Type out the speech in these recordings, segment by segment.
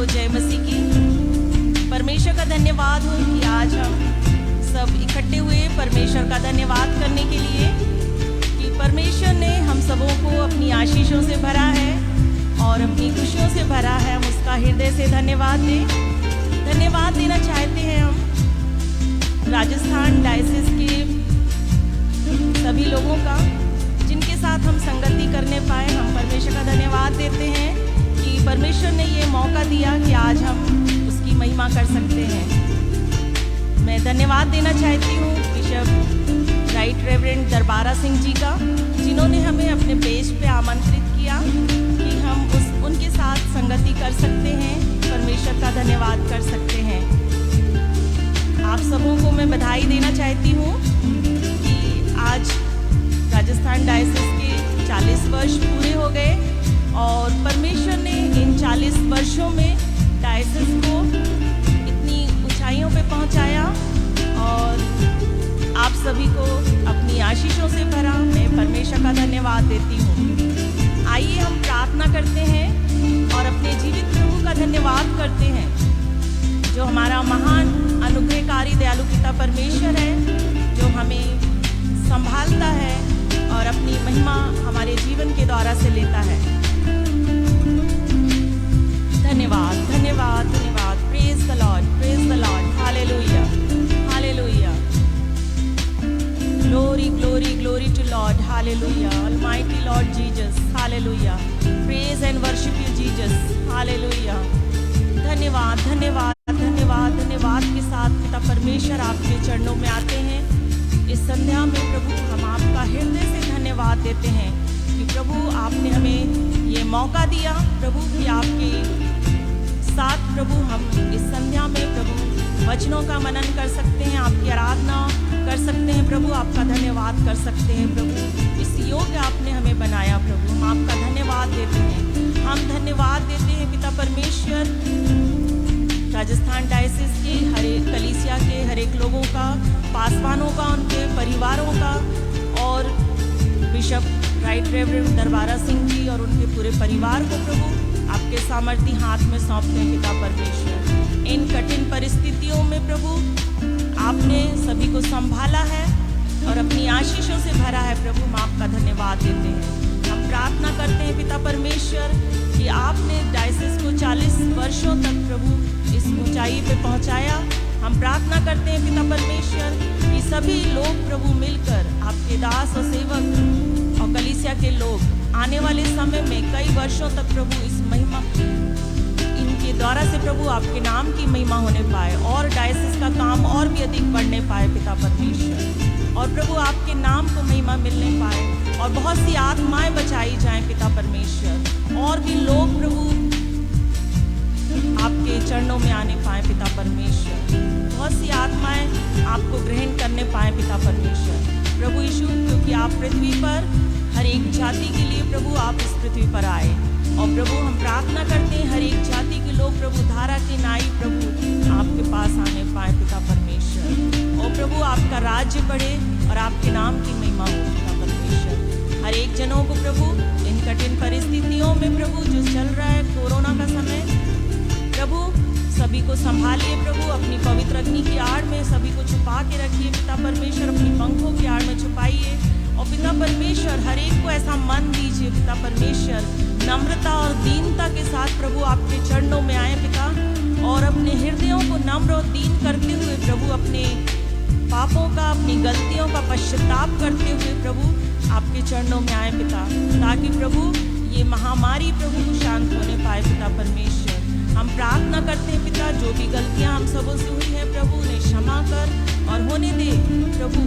जय मसीह की। परमेश्वर का धन्यवाद हो कि आज हम सब इकट्ठे हुए परमेश्वर का धन्यवाद करने के लिए कि परमेश्वर ने हम सबों को अपनी आशीषों से भरा है और अपनी खुशियों से भरा है। हम उसका हृदय से धन्यवाद देना चाहते हैं। हम राजस्थान डायसिस के सभी लोगों का जिनके साथ हम संगति करने पाए, हम परमेश्वर का धन्यवाद देते हैं कि परमेश्वर ने ये मौका दिया कि आज हम उसकी महिमा कर सकते हैं। मैं धन्यवाद देना चाहती हूँ बिशप राइट रेवरेंड दरबारा सिंह जी का, जिन्होंने हमें अपने पेज पे आमंत्रित किया कि हम उनके साथ संगति कर सकते हैं, परमेश्वर का धन्यवाद कर सकते हैं। आप सबों को मैं बधाई देना चाहती हूँ कि आज राजस्थान डायसिस के 40 वर्ष पूरे हो गए और परमेश्वर ने इन 40 वर्षों में डायसिस को इतनी ऊंचाइयों पे पहुंचाया और आप सभी को अपनी आशीषों से भरा। मैं परमेश्वर का धन्यवाद देती हूँ। आइए हम प्रार्थना करते हैं और अपने जीवित प्रभु का धन्यवाद करते हैं, जो हमारा महान अनुग्रहकारी दयालु पिता परमेश्वर है, जो हमें संभालता है और अपनी महिमा हमारे जीवन के द्वारा से लेता है। धन्यवाद धन्यवाद धन्यवाद। Praise the Lord, hallelujah hallelujah. Glory glory glory to lord, hallelujah. Almighty lord Jesus, hallelujah. Praise and worship you Jesus, hallelujah. धन्यवाद धन्यवाद धन्यवाद धन्यवाद के साथ पिता परमेश्वर आपके चरणों में आते हैं। इस संध्या में प्रभु हम आपका हृदय से धन्यवाद देते हैं कि प्रभु आपने हमें ये मौका दिया प्रभु कि आपके साथ प्रभु हम इस संध्या में प्रभु वचनों का मनन कर सकते हैं, आपकी आराधना कर सकते हैं प्रभु, आपका धन्यवाद कर सकते हैं प्रभु। इस योग्य आपने हमें बनाया प्रभु, हम आपका धन्यवाद देते हैं। हम धन्यवाद देते हैं पिता परमेश्वर राजस्थान डायसिस के हर एक कलीसिया के हर एक लोगों का, पासवानों का, उनके परिवारों का और बिशप राइट रेवरेंड दरबारा सिंह जी और उनके पूरे परिवार को प्रभु आपके सामर्थी हाथ में सौंपते हैं पिता परमेश्वर। इन कठिन परिस्थितियों में प्रभु आपने सभी को संभाला है और अपनी आशीषों से भरा है प्रभु, हम आपका धन्यवाद देते हैं। हम प्रार्थना करते हैं पिता परमेश्वर कि आपने डायसिस को 40 वर्षों तक प्रभु इस ऊंचाई पे पहुंचाया। हम प्रार्थना करते हैं पिता परमेश्वर कि सभी लोग प्रभु मिलकर आपके दास और सेवक और कलीसिया के लोग आने वाले समय में कई वर्षों तक प्रभु इस महिमा इनके द्वारा से प्रभु आपके नाम की महिमा होने पाए और डायसिस का काम और भी अधिक बढ़ने पाए पिता परमेश्वर, और प्रभु आपके नाम को महिमा मिलने पाए और बहुत सी आत्माएं बचाई जाएं पिता परमेश्वर, और भी लोग प्रभु आपके चरणों में आने पाए पिता परमेश्वर, बहुत सी आत्माएं आपको ग्रहण करने पाए पिता परमेश्वर प्रभु यीशु, क्योंकि आप पृथ्वी पर हर एक जाति के लिए प्रभु आप इस पृथ्वी पर आए। और प्रभु हम प्रार्थना करते हैं हर एक जाति के लोग प्रभु धारा के नाई प्रभु आपके पास आने पाए पिता परमेश्वर, और प्रभु आपका राज्य बढ़े और आपके नाम की महिमा हो पिता परमेश्वर। हर एक जनों को प्रभु इन कठिन परिस्थितियों में प्रभु जो चल रहा है कोरोना का समय, प्रभु सभी को संभालिए प्रभु, अपनी पवित्र अग्नि की आड़ में सभी को छुपा के रखिए पिता परमेश्वर, अपनी पंखों की आड़ में छुपाइए। और पिता परमेश्वर हर एक को ऐसा मन दीजिए पिता परमेश्वर, नम्रता और दीनता के साथ प्रभु आपके चरणों में आए पिता, और अपने हृदयों को नम्र और दीन करते हुए प्रभु अपने पापों का, अपनी गलतियों का पश्चाताप करते हुए प्रभु आपके चरणों में आए पिता, ताकि प्रभु ये महामारी प्रभु शांत होने पाए पिता परमेश्वर। हम प्रार्थना करते हैं पिता, जो भी गलतियां हम सबों से हुई हैं प्रभु उन्हें क्षमा कर और होने दे प्रभु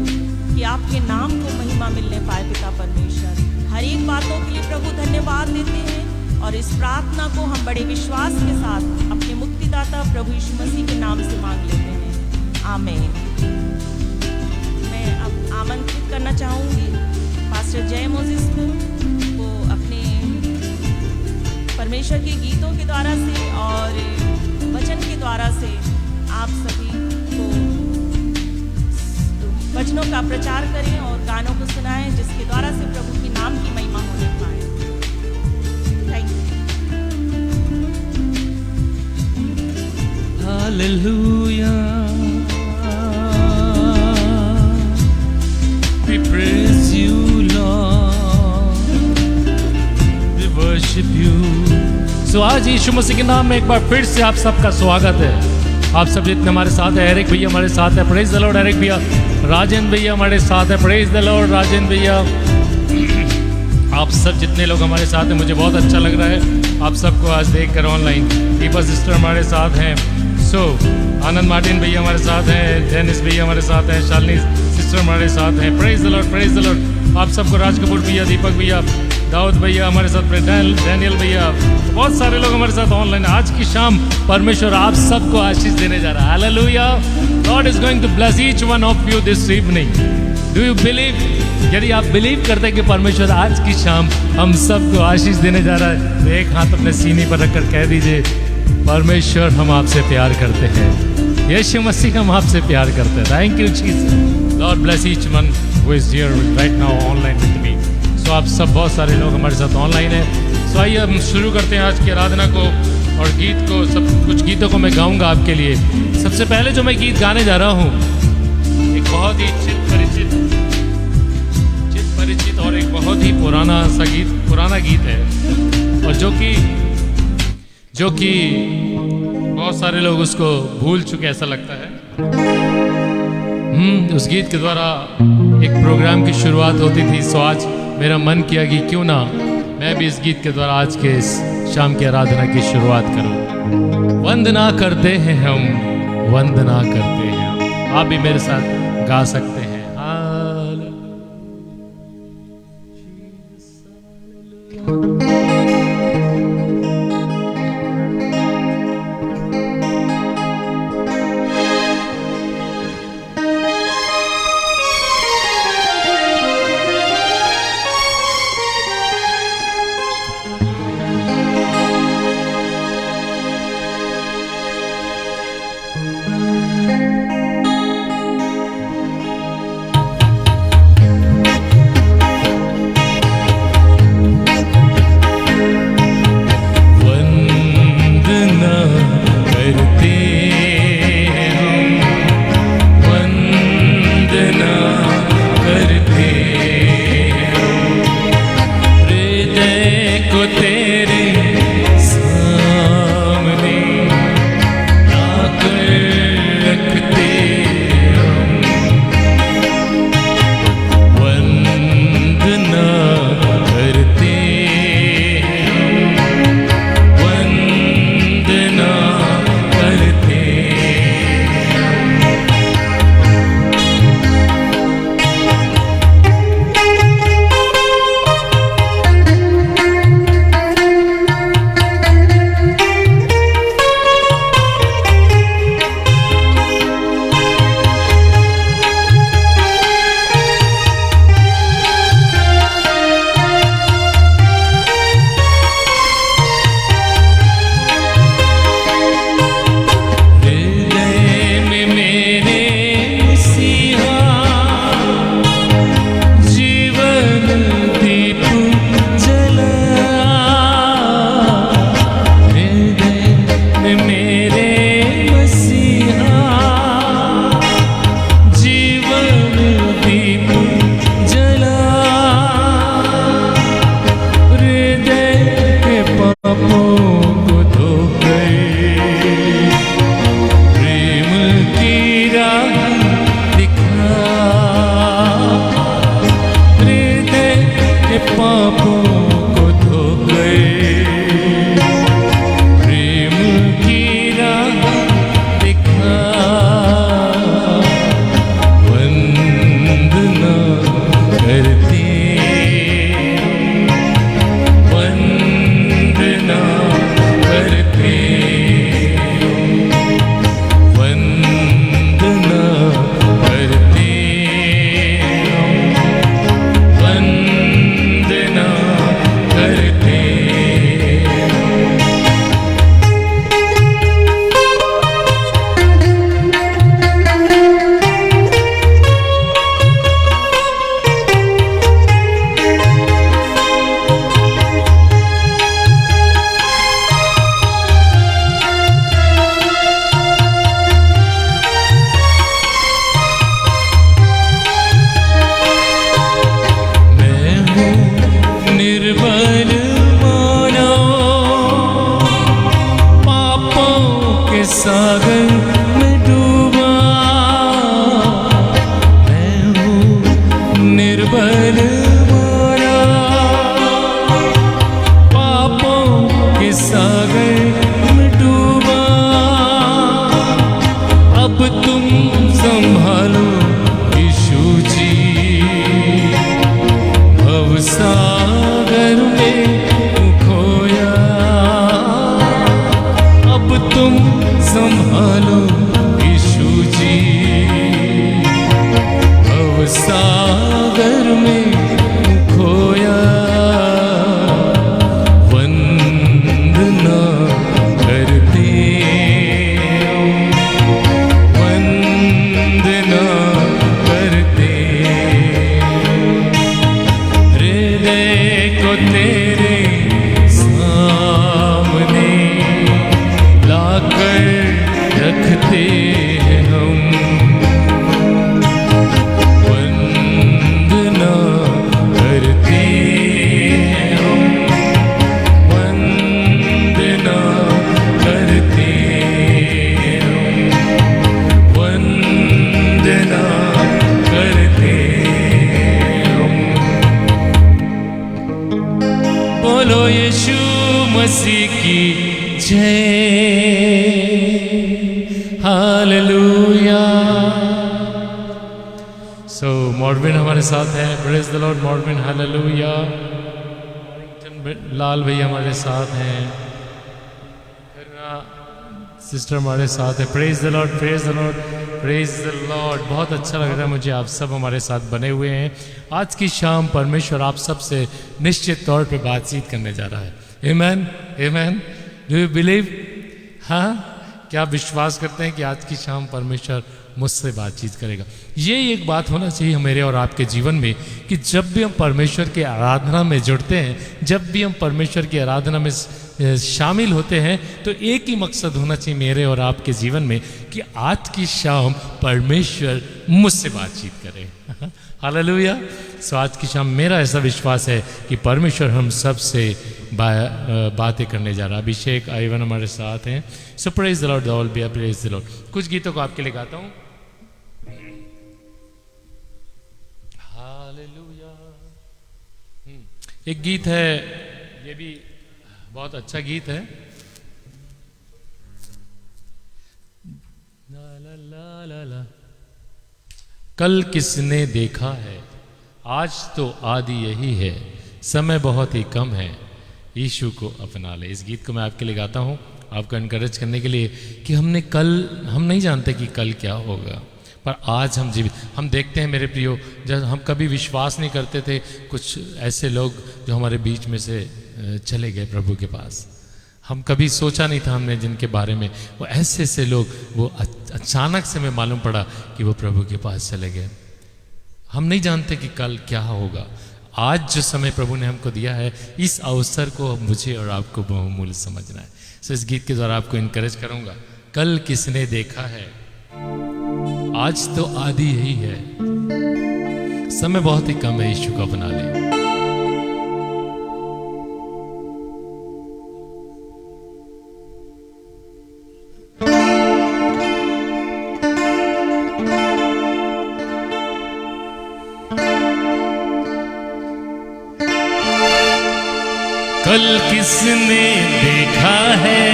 कि आपके नाम को महिमा मिलने पाए पिता परमेश्वर। हर एक बातों के लिए प्रभु धन्यवाद देते हैं और इस प्रार्थना को हम बड़े विश्वास के साथ अपने मुक्तिदाता प्रभु यीशु मसीह के नाम से मांग लेते हैं, आमीन। मैं अब आमंत्रित करना चाहूँगी पास्टर जय मोजिस को, वो अपने परमेश्वर के गीतों के द्वारा से और वचन के द्वारा से आप सभी को वचनों का प्रचार करें और गानों को सुनाएं, जिसके द्वारा से प्रभु के नाम की महिमा होने पाए। Thank you. Hallelujah. We praise you, Lord. We worship you. So आज यीशु मसीह के नाम में एक बार फिर से आप सबका स्वागत है। आप सब जितने हमारे साथ है, एरिक भैया हमारे साथ है, प्रेज द लॉर्ड एरिक भैया, राजेंद्र भैया हमारे साथ है, प्रेज द लॉर्ड राजेंद्र भैया। आप सब जितने लोग हमारे साथ हैं, मुझे बहुत अच्छा लग रहा है आप सबको आज देखकर ऑनलाइन। दीपा सिस्टर हमारे साथ हैं, आनंद मार्टिन भैया हमारे साथ हैं, डेनिस भैया हमारे साथ हैं, शालिनी सिस्टर हमारे साथ हैं, praise the Lord praise the Lord. आप सबको राज कपूर भैया, दीपक भैया, दाऊद भैया हमारे साथ, डैनियल भैया, बहुत सारे लोग हमारे साथ ऑनलाइन। आज की शाम परमेश्वर आप सबको आशीष देने जा रहा है। Hallelujah. God is going to bless each one of you this evening. Do you believe? यदि आप बिलीव करते हैं कि परमेश्वर आज की शाम हम सबको आशीष देने जा रहा है, तो एक हाथ अपने सीने पर रखकर कह दीजिए, परमेश्वर हम आपसे प्यार करते हैं, यीशु मसीह हम आपसे प्यार करते हैं। Thank you Jesus. Lord bless each one who is here right now online with me. So आप सब बहुत सारे लोग हमारे साथ ऑनलाइन हैं। सो आइए हम शुरू करते हैं आज की आराधना को और गीत को। सब कुछ गीतों को मैं गाऊंगा आपके लिए। सबसे पहले जो मैं गीत गाने जा रहा हूँ, एक बहुत ही चित परिचित और एक बहुत ही पुराना गीत है, और जो कि बहुत सारे लोग उसको भूल चुके ऐसा लगता है। उस गीत के द्वारा एक प्रोग्राम की शुरुआत होती थी। सो आज मेरा मन किया कि क्यों ना मैं भी इस गीत के द्वारा आज के इस शाम की आराधना की शुरुआत करूं। वंदना करते हैं हम, वंदना करते हैं। आप भी मेरे साथ गा सकते हैं। यीशु मसीह की जय, हालेलुया। सो मॉर्विन हमारे साथ है, प्रेज द लॉर्ड मॉर्विन, हालेलुया। लाल भैया हमारे साथ हैं, सिस्टर हमारे साथ है, praise the Lord, praise the Lord, praise the Lord. बहुत अच्छा लग रहा है मुझे, आप सब हमारे साथ बने हुए हैं। आज की शाम परमेश्वर आप सब से निश्चित तौर पे बातचीत करने जा रहा है। Amen, amen. Do you believe? हाँ, क्या आप विश्वास करते हैं कि आज की शाम परमेश्वर मुझसे बातचीत करेगा? ये एक बात होना चाहिए मेरे और आपके जीवन में कि जब भी हम परमेश्वर की आराधना में जुड़ते हैं, जब भी हम परमेश्वर की आराधना में शामिल होते हैं, तो एक ही मकसद होना चाहिए मेरे और आपके जीवन में कि आज की शाम परमेश्वर मुझसे बातचीत करे। हालेलुया। सो आज की शाम मेरा ऐसा विश्वास है कि परमेश्वर हम सब से बातें करने जा रहा है। अभिषेक आईवन हमारे साथ हैं। So praise the Lord, all be praise the Lord. कुछ गीतों को आपके लिए गाता हूँ। हालेलुया। एक गीत है, ये भी बहुत अच्छा गीत है। ला ला ला ला। कल किसने देखा है, आज तो आदि यही है, समय बहुत ही कम है, यीशु को अपना ले। इस गीत को मैं आपके लिए गाता हूँ, आपको इनकरेज करने के लिए कि हम नहीं जानते कि कल क्या होगा, पर आज हम जीवित। हम देखते हैं मेरे प्रियो, जब हम कभी विश्वास नहीं करते थे, कुछ ऐसे लोग जो हमारे बीच में से चले गए प्रभु के पास। हम कभी सोचा नहीं था हमने जिनके बारे में, वो ऐसे ऐसे लोग, वो अचानक से हमें मालूम पड़ा कि वो प्रभु के पास चले गए। हम नहीं जानते कि कल क्या होगा। आज जो समय प्रभु ने हमको दिया है, इस अवसर को मुझे और आपको बहुमूल्य समझना है। सो इस गीत के द्वारा आपको इनकरेज करूंगा। कल किसने देखा है, आज तो आदि यही है, समय बहुत ही कम है, यीशु को अपना ले। कल किसने देखा है,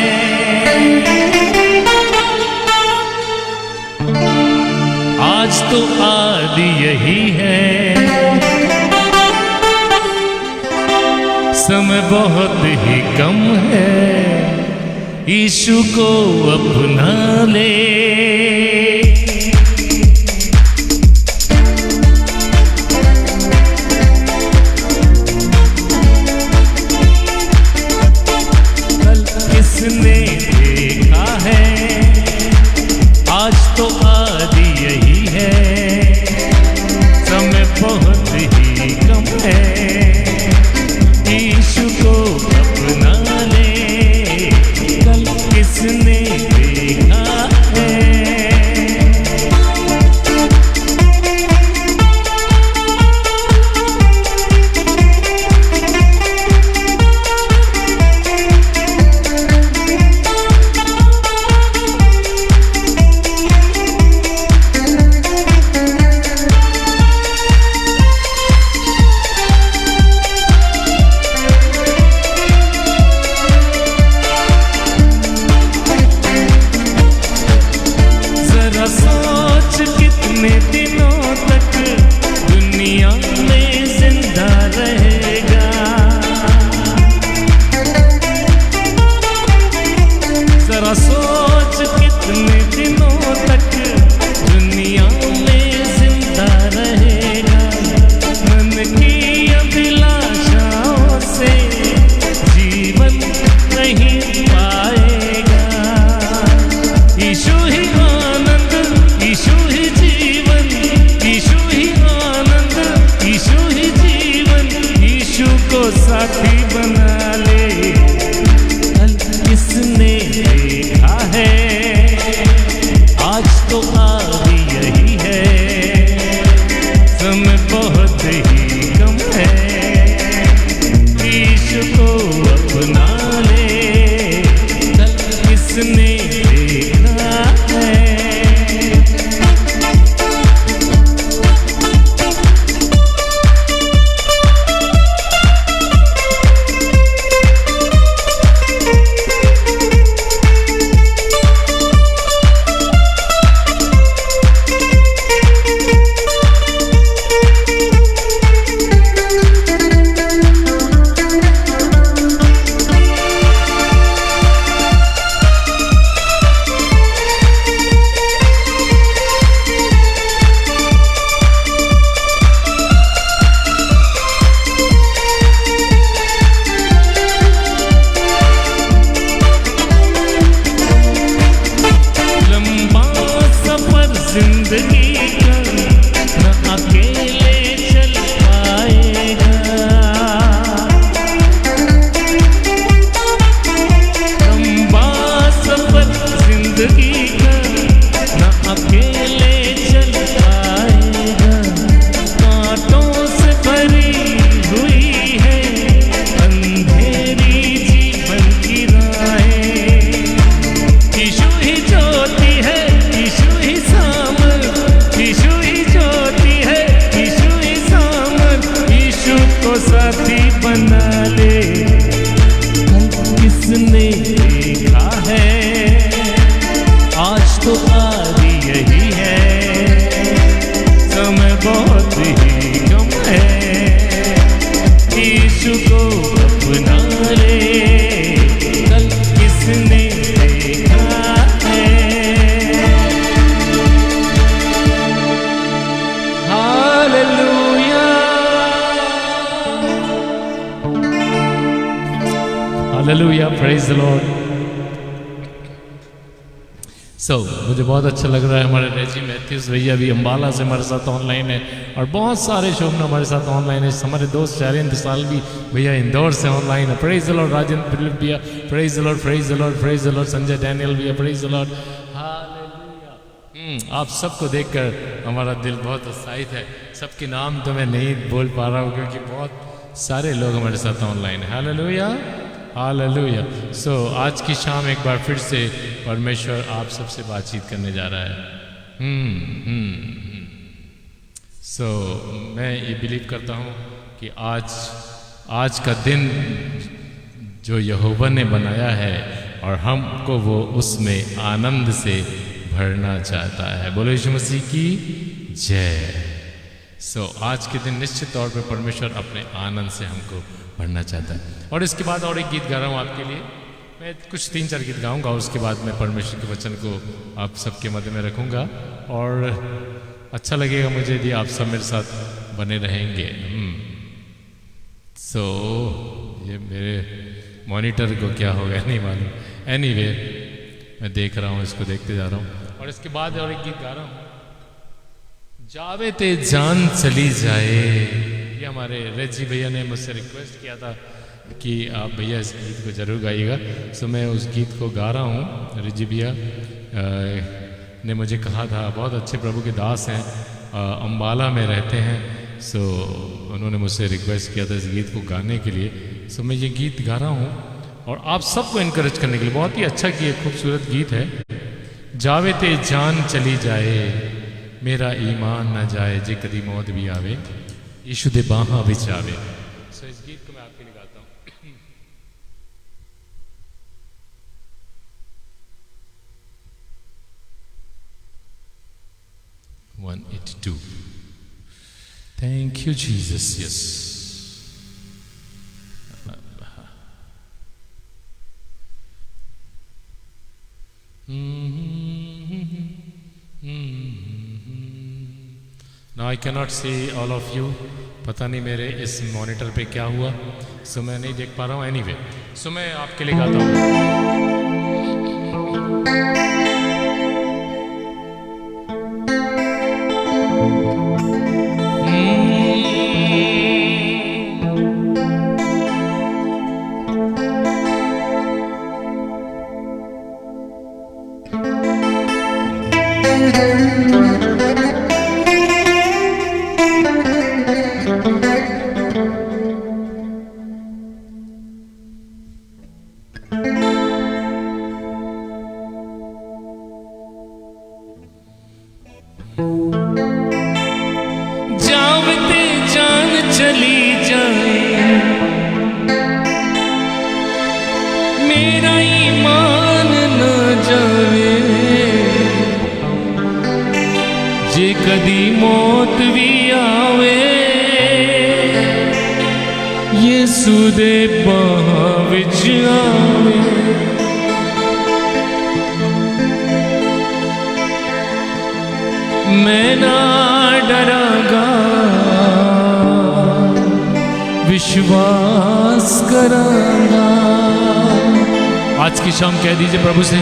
आज तो आदि यही है, समय बहुत ही कम है, यीशु को अपना ले। किसने देखा है, आज तो आदि यही है, समय बहुत ही कम है, यीशु को अपना ले। कल किसने देखा है, साथी बना ले। कल किसने देखा है, आज तो आदि यही है, समय बहुत ही कम है, यीशु को अपना ले। कल किसने देखा है, हालेलुया, प्रेज द लॉर्ड। मुझे बहुत अच्छा लग रहा है। हमारे रेजी मैथ्यूज भैया भी अम्बाला से हमारे साथ ऑनलाइन है और बहुत सारे शोभना हमारे साथ ऑनलाइन है। हमारे दोस्त शहरेंद्र सालवी भैया इंदौर से ऑनलाइन है। Praise the Lord. Rajendra Philip भैया praise the Lord, praise the Lord, praise the Lord. Sanjay Daniel भैया प्रेज द लॉर्ड, हालेलुया। आप सबको देखकर हमारा दिल बहुत उत्साहित है। सबके नाम तो मैं नहीं बोल पा रहा हूँ क्योंकि बहुत सारे लोग हमारे साथ ऑनलाइन है। Hallelujah, hallelujah. आज की शाम एक बार फिर से परमेश्वर आप सबसे बातचीत करने जा रहा है। मैं ये बिलीव करता हूँ कि आज का दिन जो यहोवा ने बनाया है और हमको वो उसमें आनंद से भरना चाहता है। बोलो यीशु मसीह की जय। आज के दिन निश्चित तौर पे परमेश्वर अपने आनंद से हमको भरना चाहता है। और इसके बाद और एक गीत गा रहा हूँ आपके लिए। मैं कुछ 3-4 गीत गाऊंगा, उसके बाद मैं परमेश्वर के वचन को आप सबके मध्य में रखूंगा और अच्छा लगेगा मुझे यदि आप सब मेरे साथ बने रहेंगे। ये मेरे मॉनिटर को क्या होगा नहीं मालूम। एनीवे, मैं देख रहा हूँ, इसको देखते जा रहा हूँ। और इसके बाद और एक गीत गा रहा हूँ, जावे ते जान चली जाए। ये हमारे रेजी भैया ने मुझसे रिक्वेस्ट किया था कि आप भैया इस गीत को जरूर गाइएगा। मैं उस गीत को गा रहा हूँ। रेजी भैया ने मुझे कहा था, बहुत अच्छे प्रभु के दास हैं, अम्बाला में रहते हैं। उन्होंने मुझसे रिक्वेस्ट किया था इस गीत को गाने के लिए। मैं ये गीत गा रहा हूँ और आप सबको इनकरेज करने के लिए। बहुत ही अच्छा कि एक खूबसूरत गीत है। जावे ते जान चली जाए, मेरा ईमान न जाए, जे कदी मौत भी आवे, यीशु दे बाहां विच आवे। इस गीत को मैं आपके लिए गाता हूँ। 182. Thank you, Jesus. Yes. Now I cannot see all of you. पता नहीं मेरे इस मॉनिटर पे क्या हुआ, मैं नहीं देख पा रहा हूँ। एनीवे, मैं आपके लिए गाता हूँ। विश्वास करांगा। आज की शाम कह दीजिए प्रभु से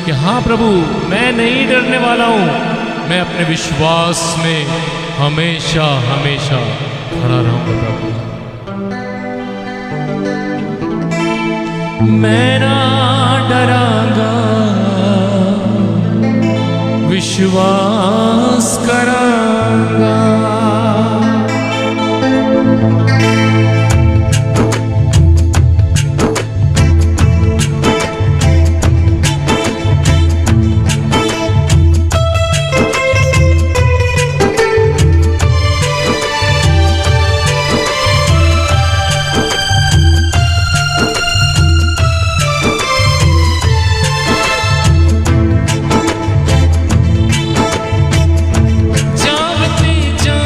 कि हाँ प्रभु, मैं नहीं डरने वाला हूँ, मैं अपने विश्वास में हमेशा हमेशा खड़ा रहूंगा। प्रभु, मैं ना डरांगा, विश्वास करांगा। जावते जा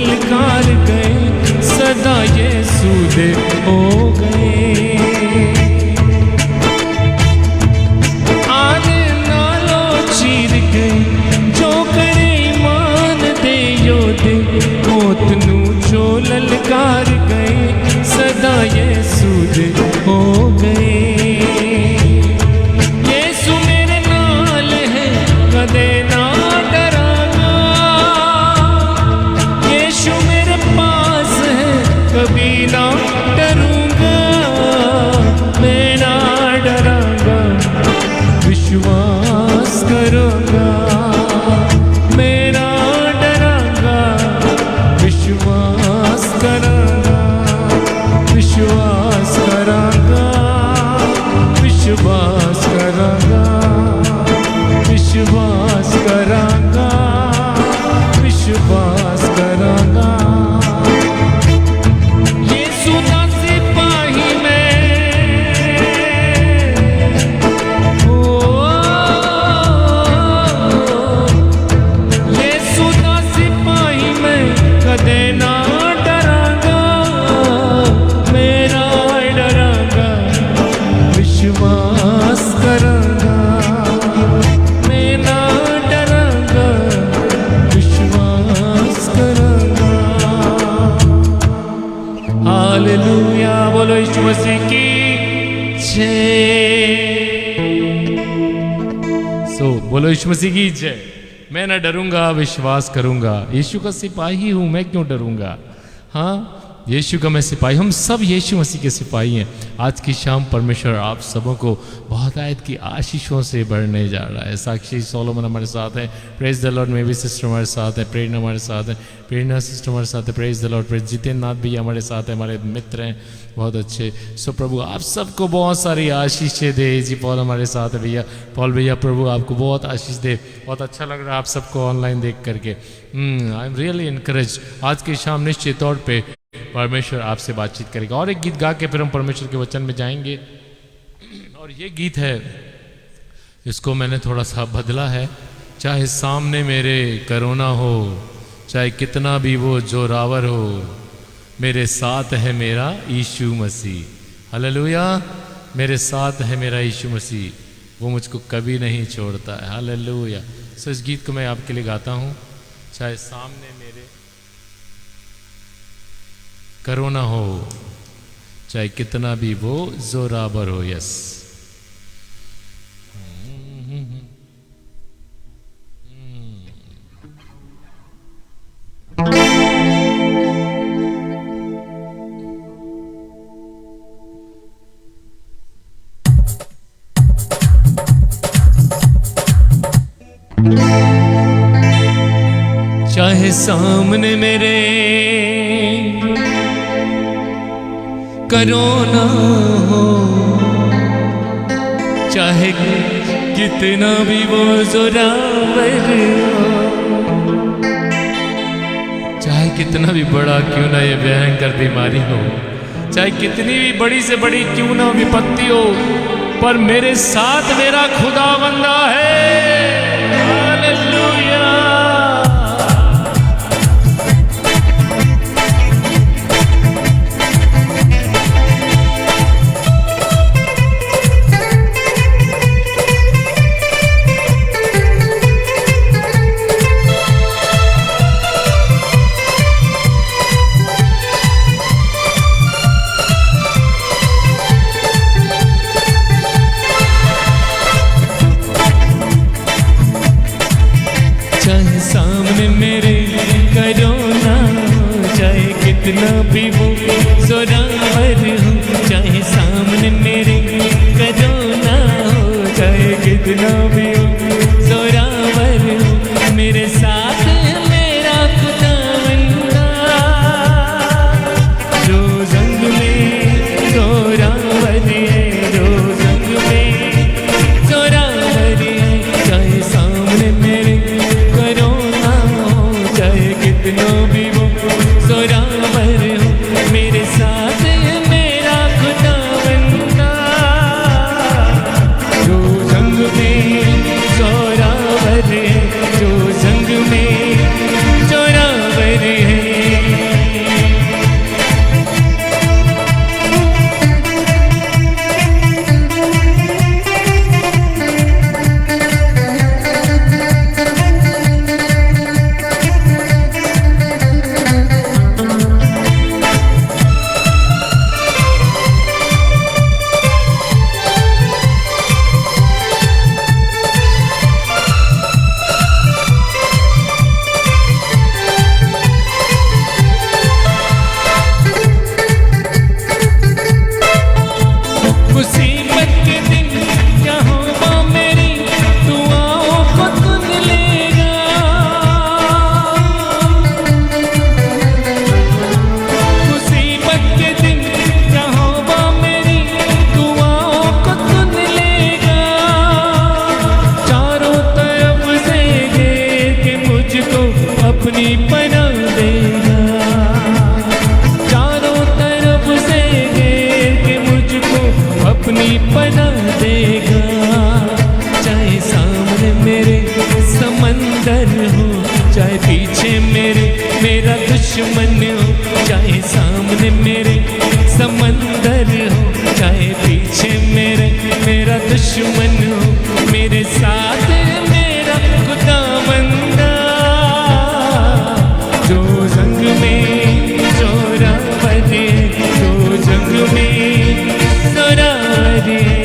ललकार गए सदा यीशु दे हो गए। आने नालो चीर गए जो करे ईमान दे योदे मौत नू जो ललकार गए सदा यीशु दे हो गए। यीशु मेरे नाल है कदे ना डरांगा, यीशु मेरे पास है कभी ना डरूंगा, मैं ना डरांगा विश्वास करूंगा, मैं ना डरांगा विश्वास करूंगा, विश्वास करूंगा, विश्वास करूंगा, विश्वास करूंगा, विश्वास करूंगा। यीशु दा सिपाही मैं, यीशु दा सिपाही मैं कदे ना डरांगा, मेरा डरांगा विश्वास करूंगा, मैं ना डरांगा विश्वास करूंगा। हालेलुया, बोलो यीशु मसीह की जय। बोलो यीशु मसीह की जय। मैं ना डरूंगा विश्वास करूंगा, यीशु का सिपाही हूं मैं क्यों डरूंगा। हाँ, यीशु का मैं सिपाही, हम सब यीशु मसीह के सिपाही हैं। आज की शाम परमेश्वर आप सबों को बहुत आयत की आशीषों से भरने जा रहा है। साक्षी सोलोमन हमारे साथ है, प्रेज द लॉर्ड। मेवी सिस्टर हमारे साथ है, प्रेरणा हमारे साथ है, प्रेरणा सिस्टर हमारे साथ है, praise the Lord. Praise Jitendra Nath भैया हमारे साथ है, हमारे मित्र हैं बहुत अच्छे। सो प्रभु आप सबको बहुत सारी आशीषें दे। जी पॉल हमारे साथ है भैया, पॉल भैया प्रभु आपको बहुत आशीष दे। बहुत अच्छा लग रहा है आप सबको ऑनलाइन देख करके। I am really encourage. आज की शाम निश्चित तौर पे परमेश्वर आपसे बातचीत करेगा। और एक गीत गा के फिर हम परमेश्वर के वचन में जाएंगे। और ये गीत है, इसको मैंने थोड़ा सा बदला है। चाहे सामने मेरे कोरोना हो, चाहे कितना भी वो जोरावर हो, मेरे साथ है मेरा यीशु मसीह। हालेलुया, मेरे साथ है मेरा यीशु मसीह, वो मुझको कभी नहीं छोड़ता है। हालेलुया। सो इस गीत को मैं आपके लिए गाता हूँ। चाहे सामने मेरे कोरोना हो, चाहे कितना भी वो जोरावर हो। यस, चाहे सामने मेरे कोरोना हो, चाहे कितना भी वो जोरावर हो, चाहे कितना भी बड़ा क्यों ना ये भयंकर बीमारी हो, चाहे कितनी भी बड़ी से बड़ी क्यों ना विपत्ति हो, पर मेरे साथ मेरा खुदा बंदा है। हालेलुया। कितना भी वो जोरावर हो, चाहे सामने मेरे कोरोना हो, चाहे कितना भी वो जोरावर हो, मेरे साथ मेरा खुदा बंदा, जो जंग में जोरावर है, जो जंग में जोरावर है, चाहे सामने मेरे कोरोना हो, चाहे कितना भी वो जोरावर हो, अपनी बना देगा, चारों तरफ से घेर के मुझको अपनी बना देगा। चाहे सामने मेरे समंदर हो, चाहे पीछे मेरा दुश्मन हो, चाहे सामने मेरे समंदर हो, चाहे पीछे मेरा दुश्मन हो, मेरे साथ मेरा खुदावंदा, जो जंग में जोरावर है, जो जंग में जोरावर है।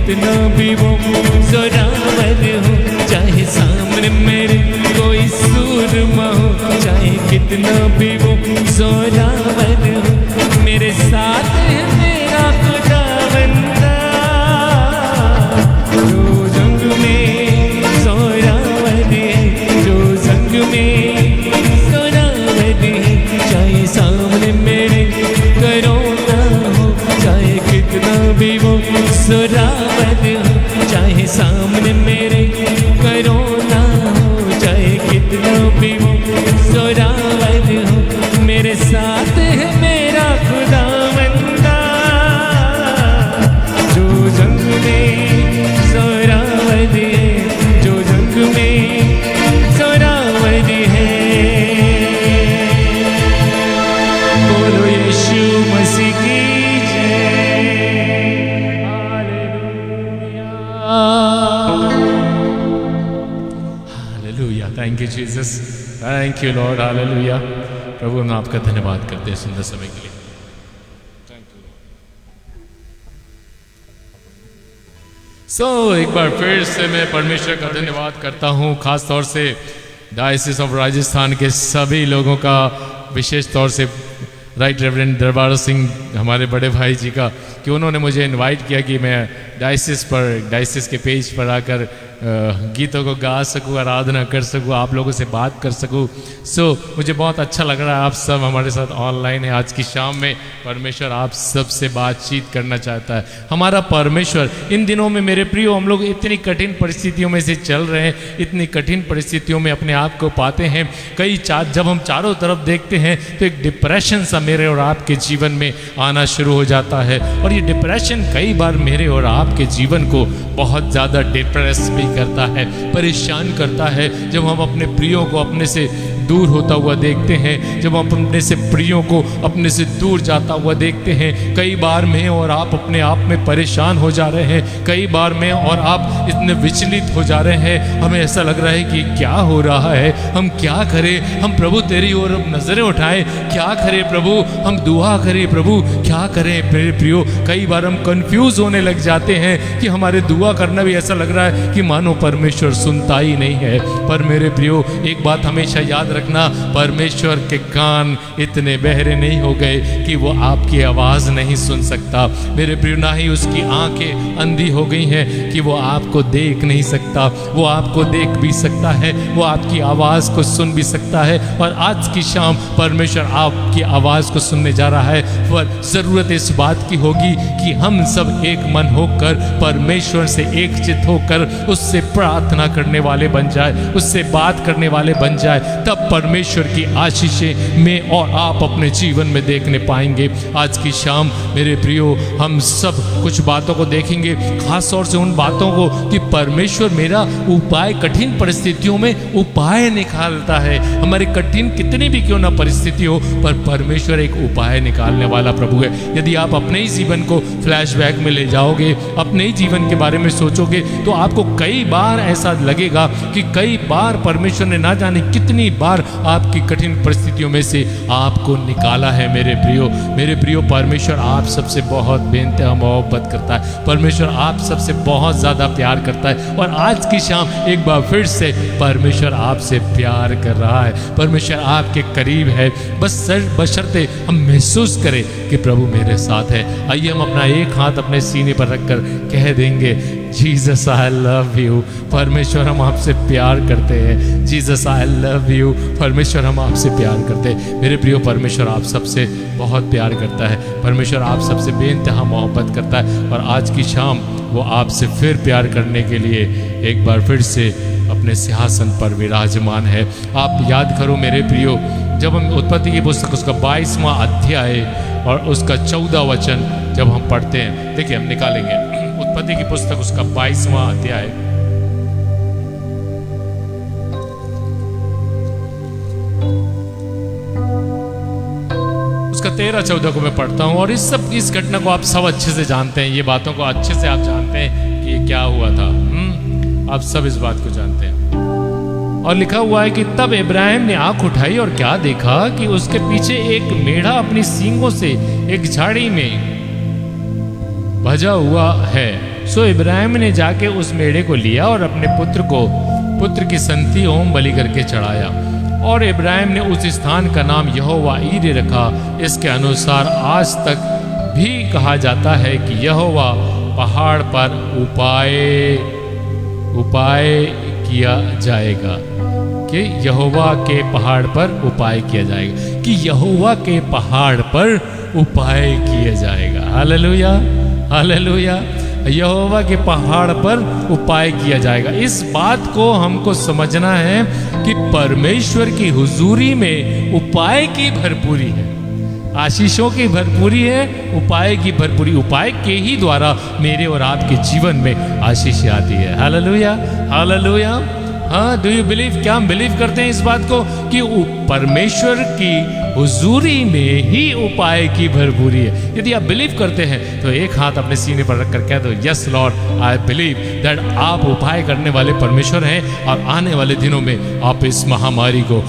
कितना भी वो जोरावर हो, चाहे सामने मेरे कोई सूरमा हो, चाहे कितना भी वो जोरावर हो, मेरे साथ है मेरा खुदावंदा, जो जंग में जोरावर है, जो जंग में जोरावर है। चाहे सामने मेरे करोना हो, चाहे कितना भी वो जोरावर हो, चाहे सामने मेरे करोना हो, चाहे कितना भी वो जोरावर हो, मेरे साथ है मेरा खुदावंदा, जो जंग में जोरावर है, जो जंग में जोरावर है। बोलो यीशु मसीह की hallelujah. Thank you Jesus, thank you Lord, hallelujah. प्रभु हम आपका धन्यवाद करते हैं सुंदर समय के लिए। Thank you. एक बार फिर से मैं परमेश्वर का धन्यवाद करता हूँ, खास तौर से डायसिस ऑफ राजस्थान के सभी लोगों का, विशेष तौर से राइट रेवरेंड दरबार सिंह हमारे बड़े भाई जी का, कि उन्होंने मुझे इनवाइट किया कि मैं डायसिस के पेज पर आकर गीतों को गा सकूं, आराधना कर सकूं, आप लोगों से बात कर सकूं। मुझे बहुत अच्छा लग रहा है आप सब हमारे साथ ऑनलाइन है आज की शाम में। परमेश्वर आप सब से बातचीत करना चाहता है। हमारा परमेश्वर इन दिनों में मेरे प्रियो, हम लोग इतनी कठिन परिस्थितियों में से चल रहे हैं, इतनी कठिन परिस्थितियों में अपने आप को पाते हैं। जब हम चारों तरफ देखते हैं तो एक डिप्रेशन सा मेरे और आपके जीवन में आना शुरू हो जाता है, और ये डिप्रेशन कई बार मेरे और आपके जीवन को बहुत ज़्यादा डिप्रेस भी करता है, परेशान करता है। जब हम अपने प्रियों को अपने से दूर होता हुआ देखते हैं, जब हम अपने से प्रियों को अपने से दूर जाता हुआ देखते हैं, कई बार मैं और आप अपने आप में परेशान हो जा रहे हैं, कई बार मैं और आप इतने विचलित हो जा रहे हैं, हमें ऐसा लग रहा है कि क्या हो रहा है, हम क्या करें, हम प्रभु तेरी ओर नजरें उठाएं, क्या करें प्रभु, हम दुआ करें प्रभु, क्या करें मेरे प्रियो। कई बार हम कंफ्यूज होने लग जाते हैं कि हमारे दुआ करना भी ऐसा लग रहा है कि मानो परमेश्वर सुनता ही नहीं है। पर मेरे प्रियो, एक बात हमेशा याद रखना, परमेश्वर के कान इतने बहरे नहीं हो गए कि वो आपकी आवाज़ नहीं सुन सकता। मेरे प्रियो, ना ही उसकी आंखें अंधी हो गई हैं कि वो आपको देख नहीं सकता। वो आपको देख भी सकता है, वो आपकी आवाज़ को सुन भी सकता है। और आज की शाम परमेश्वर आपकी आवाज़ को सुनने जा रहा है। पर ज़रूरत इस बात की होगी कि हम सब एक मन होकर परमेश्वर से एक चित होकर उससे प्रार्थना करने वाले बन जाए, उससे बात करने वाले बन जाए। तब तब परमेश्वर की आशीषें मैं और आप अपने जीवन में देखने पाएंगे। आज की शाम मेरे प्रियो हम सब कुछ बातों को देखेंगे, खास तौर से उन बातों को कि परमेश्वर मेरा उपाय, कठिन परिस्थितियों में उपाय निकालता है। हमारी कठिन कितनी भी क्यों ना परिस्थिति हो, पर परमेश्वर एक उपाय निकालने वाला प्रभु है। यदि आप अपने ही जीवन को फ्लैशबैक में ले जाओगे, अपने ही जीवन के बारे में सोचोगे, तो आपको कई बार ऐसा लगेगा कि कई बार परमेश्वर ने ना जाने कितनी बार आपकी कठिन परिस्थितियों में से आपको निकाला है। मेरे प्रियो परमेश्वर आप सबसे बहुत बेइंतहा मोहब्बत करता है। परमेश्वर आप सबसे बहुत ज़्यादा प्यार करता है। और आज की शाम एक बार फिर से परमेश्वर आपसे प्यार कर रहा है। परमेश्वर आपके करीब है, बशर्ते हम महसूस करें कि प्रभु मेरे साथ है। आइए हम अपना एक हाथ अपने सीने पर रखकर कह देंगे, जीसस आई लव यू। परमेश्वर हम आपसे प्यार करते हैं। Jesus I love you. परमेश्वर हम आपसे प्यार करते हैं। मेरे प्रियो परमेश्वर आप सबसे बहुत प्यार करता है। परमेश्वर आप सबसे बेइंतहा मोहब्बत करता है। और आज की शाम वो आपसे फिर प्यार करने के लिए एक बार फिर से अपने सिंहासन पर विराजमान है। आप याद करो मेरे प्रियो, जब हम उत्पत्ति की पुस्तक उसका 22वां अध्याय और उसका 14 वचन जब हम पढ़ते हैं, देखिए हम निकालेंगे उत्पत्ति की पुस्तक उसका 22वां अध्याय उसका 13-14 को मैं पढ़ता हूं। और इस घटना को आप सब अच्छे से जानते हैं, ये बातों को अच्छे से आप जानते हैं कि ये क्या हुआ था। आप सब इस बात को जानते हैं। और लिखा हुआ है कि तब इब्राहिम ने आंख उठाई और क्या देखा कि उसके पीछे एक मेढ़ा अपनी सींगों से एक झाड़ी में भजा हुआ है। सो इब्राहिम ने जाके उस मेढ़े को लिया और अपने पुत्र की संति होम बलि करके चढ़ाया। और इब्राहिम ने उस स्थान का नाम यहोवा ईरे रखा। इसके अनुसार आज तक भी कहा जाता है कि यहोवा पहाड़ पर उपाय किया जाएगा, कि यहोवा के पहाड़ पर उपाय किया जाएगा, कि यहोवा के पहाड़ पर उपाय किया जाएगा। Hallelujah, hallelujah. यहोवा के पहाड़ पर उपाय किया जाएगा। इस बात को हमको समझना है कि परमेश्वर की हुजूरी में उपाय की भरपूरी है, आशीषों की भरपूरी है, उपाय की भरपूरी। उपाय के ही द्वारा मेरे और आपके जीवन में आशीष आती है। Hallelujah, hallelujah. हाँ, डू यू बिलीव? क्या हम बिलीव करते हैं इस बात को कि परमेश्वर की हुजूरी में ही उपाय की भरपूरी है? यदि आप बिलीव करते हैं तो एक हाथ अपने सीने पर रखकर कह दो, yes Lord I believe that आप उपाय करने वाले परमेश्वर हैं और आने वाले दिनों में आप इस महामारी को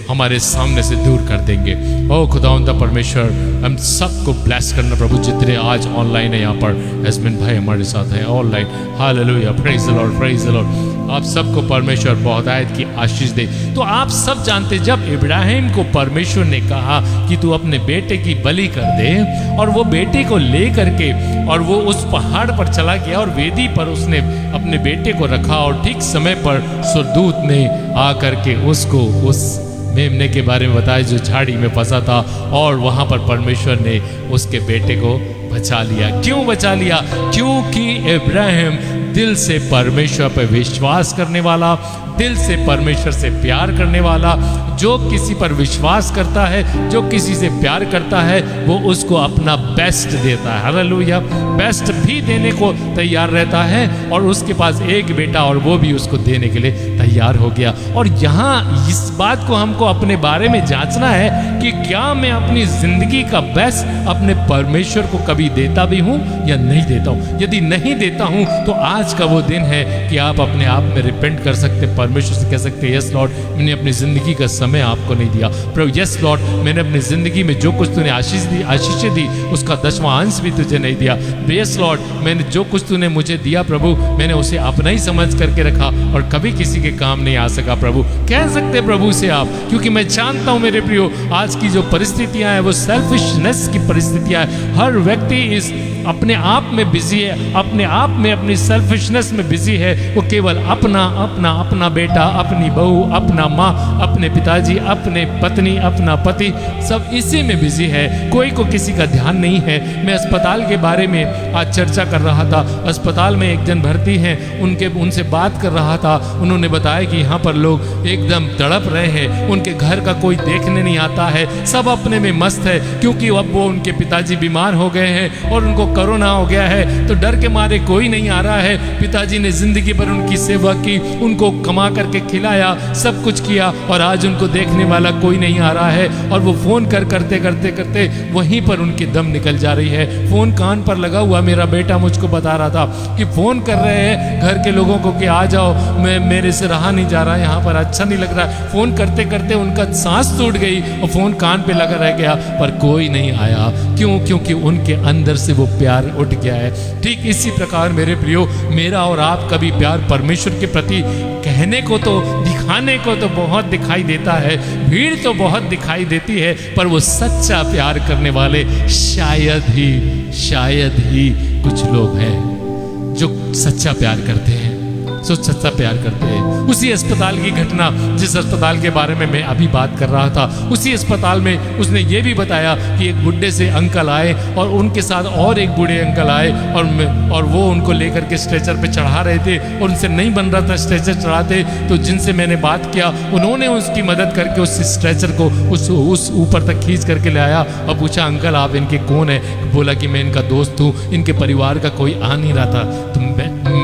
हमारे सामने से दूर कर देंगे। ओ खुदावंद परमेश्वर, हम सबको ब्लेस करना प्रभु, जितने आज ऑनलाइन है यहाँ पर एस्मिन भाई हमारे साथ हैं online. Hallelujah, praise the Lord, praise the Lord. आप सबको परमेश्वर बहुतायत की आशीष दे। तो आप सब जानते, जब इब्राहिम को परमेश्वर ने कहा कि तू अपने बेटे की बलि कर दे, और वो बेटे को ले करके और वो उस पहाड़ पर चला गया और वेदी पर उसने अपने बेटे को रखा, और ठीक समय पर स्वर्गदूत ने आकर के उसको उस मेमने के बारे में बताया जो झाड़ी में फंसा था, और वहां पर परमेश्वर ने उसके बेटे को बचा लिया। क्यों बचा लिया? क्योंकि इब्राहिम दिल से परमेश्वर पर विश्वास करने वाला, दिल से परमेश्वर से प्यार करने वाला, जो किसी पर विश्वास करता है, जो किसी से प्यार करता है, वो उसको अपना बेस्ट देता है। हालेलुया, बेस्ट भी देने को तैयार रहता है। और उसके पास एक बेटा, और वो भी उसको देने के लिए तैयार हो गया। और यहाँ इस बात को हमको अपने बारे में जांचना है कि क्या मैं अपनी जिंदगी का बेस्ट अपने परमेश्वर को कभी देता भी हूँ या नहीं देता हूँ। यदि नहीं देता हूँ तो आज का वो दिन है कि आप अपने आप में रिपेंट कर सकते, परमेश्वर से कह सकते, यस लॉर्ड मैंने अपनी जिंदगी का समय आपको नहीं दिया। प्रभु यस लॉर्ड, मैंने अपनी जिंदगी में जो कुछ तूने आशीषें दी उसका 10वां अंश भी तुझे नहीं दिया। यस लॉर्ड, मैंने जो कुछ तूने मुझे दिया प्रभु, मैंने उसे अपना ही समझ करके रखा और कभी किसी के काम नहीं आ सका। प्रभु कह सकते प्रभु से आप, क्योंकि मैं जानता हूं मेरे प्रियो, आज की जो परिस्थितियां हैं वो सेल्फिशनेस की परिस्थितियां हैं। हर व्यक्ति इस अपने आप में बिजी है, अपने आप में अपनी सेल्फिशनेस में बिजी है। वो केवल अपना अपना अपना बेटा, अपनी बहू, अपना माँ, अपने पिताजी, अपने पत्नी, अपना पति, सब इसी में बिजी है। कोई को किसी का ध्यान नहीं है। मैं अस्पताल के बारे में आज चर्चा कर रहा था। अस्पताल में एक जन भर्ती हैं, उनसे बात कर रहा था। उन्होंने बताया कि यहाँ पर लोग एकदम तड़प रहे हैं, उनके घर का कोई देखने नहीं आता है, सब अपने में मस्त है, क्योंकि अब वो उनके पिताजी बीमार हो गए हैं और उनको कोरोना हो गया है, तो डर के मारे कोई नहीं आ रहा है। पिताजी ने जिंदगी भर उनकी सेवा की, उनको कमा करके खिलाया, सब कुछ किया, और आज उनको देखने वाला कोई नहीं आ रहा है। और वो फोन करते करते करते वहीं पर उनकी दम निकल जा रही है। फोन कान पर लगा हुआ, मेरा बेटा मुझको बता रहा था कि फोन कर रहे हैं घर के लोगों को कि आ जाओ, मेरे से रहा नहीं जा रहा, यहाँ पर अच्छा नहीं लग रहा है। फोन करते करते उनका सांस टूट गई और फोन कान पे लगा रह गया, पर कोई नहीं आया। क्यों? क्योंकि उनके अंदर से वो प्यार उठ गया है। ठीक इसी प्रकार मेरे प्रियो, मेरा और आपका भी प्यार परमेश्वर के प्रति कहने को तो, दिखाने को तो बहुत दिखाई देता है, भीड़ तो बहुत दिखाई देती है, पर वो सच्चा प्यार करने वाले शायद ही कुछ लोग हैं जो सच्चा प्यार करते हैं, जो सच्चा प्यार करते हैं। उसी अस्पताल की घटना, जिस अस्पताल के बारे में मैं अभी बात कर रहा था, उसी अस्पताल में उसने ये भी बताया कि एक बुढ़े से अंकल आए और उनके साथ और एक बूढ़े अंकल आए, और वो उनको लेकर के स्ट्रेचर पे चढ़ा रहे थे और उनसे नहीं बन रहा था स्ट्रेचर चढ़ाते। तो जिनसे मैंने बात किया, उन्होंने उसकी मदद करके उस स्ट्रेचर को उस ऊपर तक खींच करके ले आया और पूछा, अंकल आप इनके कौन है? बोला कि मैं इनका दोस्त हूँ, इनके परिवार का कोई आ नहीं रहा था, तो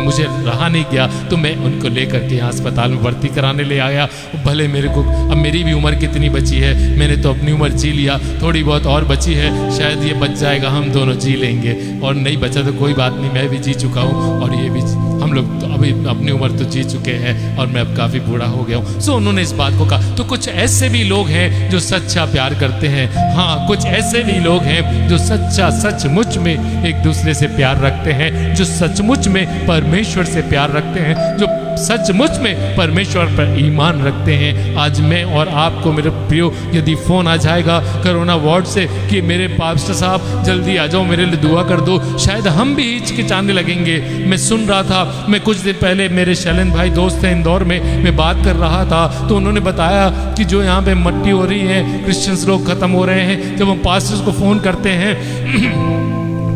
मुझे रहा नहीं गया, तो मैं उनको लेकर के यहाँ अस्पताल में भर्ती कराने ले आया। भले मेरे को, अब मेरी भी उम्र कितनी बची है, मैंने तो अपनी उम्र जी लिया, थोड़ी बहुत और बची है, शायद ये बच जाएगा, हम दोनों जी लेंगे, और नहीं बचा तो कोई बात नहीं, मैं भी जी चुका हूँ और ये भी, हम लोग तो अभी अपनी उम्र तो जी चुके हैं और मैं अब काफ़ी बूढ़ा हो गया हूँ। सो उन्होंने इस बात को कहा। तो कुछ ऐसे भी लोग हैं जो सच्चा प्यार करते हैं। हाँ, कुछ ऐसे भी लोग हैं जो सचमुच में एक दूसरे से प्यार रखते हैं, जो सचमुच में परमेश्वर से प्यार रखते हैं, जो सचमुच में परमेश्वर पर ईमान रखते हैं। आज मैं और आपको मेरे प्रियो, यदि फोन आ जाएगा कोरोना वार्ड से कि मेरे पास्टर साहब जल्दी आ जाओ, मेरे लिए दुआ कर दो, शायद हम भी हिचकिचाने लगेंगे। मैं सुन रहा था, मैं कुछ दिन पहले, मेरे शैलन भाई दोस्त हैं इंदौर में, मैं बात कर रहा था, तो उन्होंने बताया कि जो यहाँ पे मट्टी हो रही है, क्रिश्चियंस लोग खत्म हो रहे हैं, जब हम पास्टर्स को फोन करते हैं,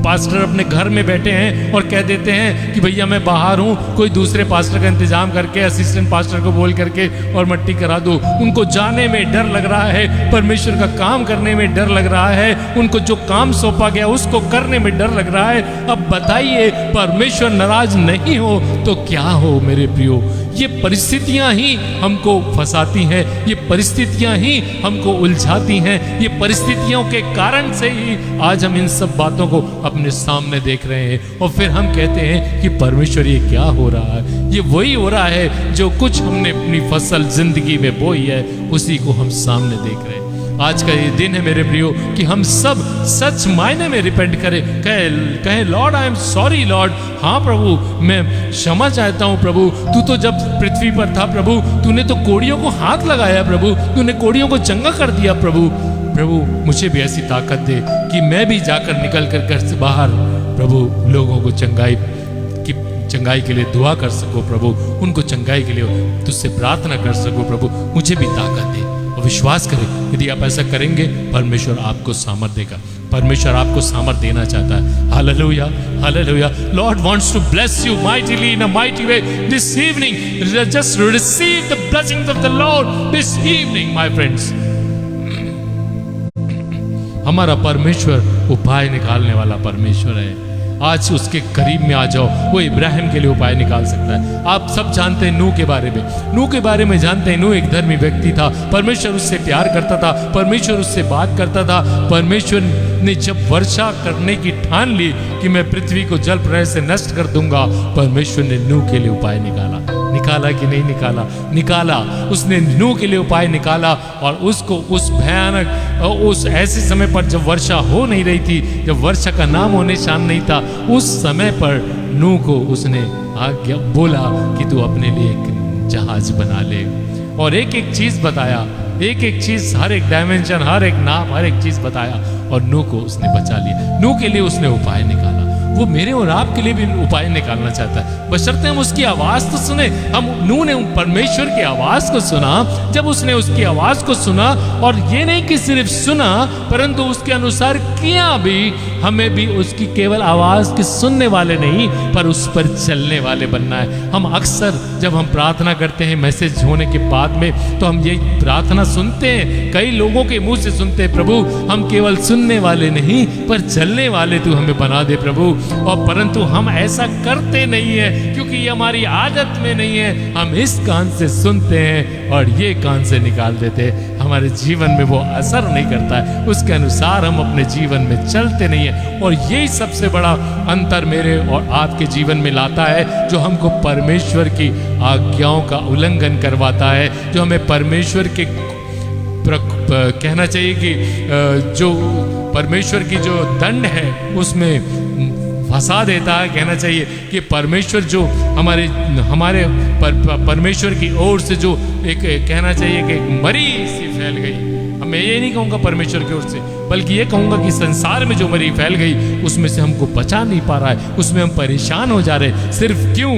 पास्टर अपने घर में बैठे हैं और कह देते हैं कि भैया मैं बाहर हूँ, कोई दूसरे पास्टर का इंतजाम करके, असिस्टेंट पास्टर को बोल करके और मट्टी करा दो। उनको जाने में डर लग रहा है, परमेश्वर का काम करने में डर लग रहा है, उनको जो काम सौंपा गया उसको करने में डर लग रहा है। अब बताइए, परमेश्वर नाराज नहीं हो तो क्या हो मेरे प्रियो? ये परिस्थितियां ही हमको फंसाती हैं, ये परिस्थितियां ही हमको उलझाती हैं, ये परिस्थितियों के कारण से ही आज हम इन सब बातों को अपने सामने देख रहे हैं और फिर हम कहते हैं कि परमेश्वर ये क्या हो रहा है? ये वही हो रहा है जो कुछ हमने अपनी फसल जिंदगी में बोई है, उसी को हम सामने देख रहे हैं। आज का ये दिन है मेरे प्रियो कि हम सब सच मायने में रिपेंट करें, कहें Lord I am sorry Lord, हाँ प्रभु मैं क्षमा चाहता हूँ प्रभु, तू तो जब पृथ्वी पर था प्रभु, तूने तो कोड़ियों को हाथ लगाया प्रभु, तूने कोड़ियों को चंगा कर दिया प्रभु। प्रभु मुझे भी ऐसी ताकत दे कि मैं भी जाकर निकल कर घर से बाहर प्रभु लोगों को चंगाई के लिए दुआ कर सको प्रभु, उनको चंगाई के लिए तुझसे प्रार्थना कर सको प्रभु, मुझे भी ताकत दे। और विश्वास करें, यदि आप ऐसा करेंगे परमेश्वर आपको सामर्थ देगा, परमेश्वर आपको सामर्थ देना चाहता है। Hallelujah, hallelujah. Lord wants to bless you mightily in a mighty way this evening. Just receive the blessings of the lord this evening my friends. हमारा परमेश्वर उपाय निकालने वाला परमेश्वर है। आज उसके करीब में आ जाओ, वो इब्राहिम के लिए उपाय निकाल सकता है। आप सब जानते हैं नूह के बारे में, नूह के बारे में जानते हैं। नूह एक धर्मी व्यक्ति था, परमेश्वर उससे प्यार करता था, परमेश्वर उससे बात करता था। परमेश्वर ने जब वर्षा करने की ठान ली कि मैं पृथ्वी को जल प्रलय से नष्ट कर दूंगा, परमेश्वर ने नूह के लिए उपाय निकाला कि नहीं निकाला? निकाला। उसने नूह के लिए उपाय निकाला और उसको उस भयानक, उस ऐसे समय पर जब वर्षा हो नहीं रही थी, जब वर्षा का नाम हो निशान नहीं था, उस समय पर नूह को उसने आज्ञा बोला कि तू अपने लिए एक जहाज बना ले, और एक एक चीज बताया, एक एक चीज, हर एक डायमेंशन, हर एक नाम, हर एक चीज बताया, और नूह को उसने बचा लिया। नूह के लिए उसने उपाय निकाला। वो मेरे और आपके लिए भी उपाय निकालना चाहता है, बशर्ते हम उसकी आवाज़ तो सुने। हम नूह ने परमेश्वर की आवाज़ को सुना। जब उसने उसकी आवाज़ को सुना, और ये नहीं कि सिर्फ सुना परंतु उसके अनुसार किया भी, हमें भी उसकी केवल आवाज़ के सुनने वाले नहीं पर उस पर चलने वाले बनना है। हम अक्सर जब हम प्रार्थना करते हैं मैसेज होने के बाद में, तो हम ये प्रार्थना सुनते हैं, कई लोगों के मुंह से सुनते हैं, प्रभु हम केवल सुनने वाले नहीं पर चलने वाले तू हमें बना दे प्रभु। और परंतु हम ऐसा करते नहीं है क्योंकि ये हमारी आदत में नहीं है। हम इस कान से सुनते हैं और ये कान से निकाल देते हैं। हमारे जीवन में वो असर नहीं करता है, उसके अनुसार हम अपने जीवन में चलते नहीं है। और यही सबसे बड़ा अंतर मेरे और आपके जीवन में लाता है, जो हमको परमेश्वर की आज्ञाओं का उल्लंघन करवाता है, जो हमें परमेश्वर के कहना चाहिए कि जो परमेश्वर की जो दंड है उसमें फंसा देता है। कहना चाहिए कि परमेश्वर जो हमारे परमेश्वर की ओर से जो एक कहना चाहिए कि एक मरी सी फैल गई। मैं ये नहीं कहूँगा परमेश्वर की ओर से, बल्कि ये कहूँगा कि संसार में जो मरी फैल गई उसमें से हमको बचा नहीं पा रहा है, उसमें हम परेशान हो जा रहे हैं। सिर्फ क्यों?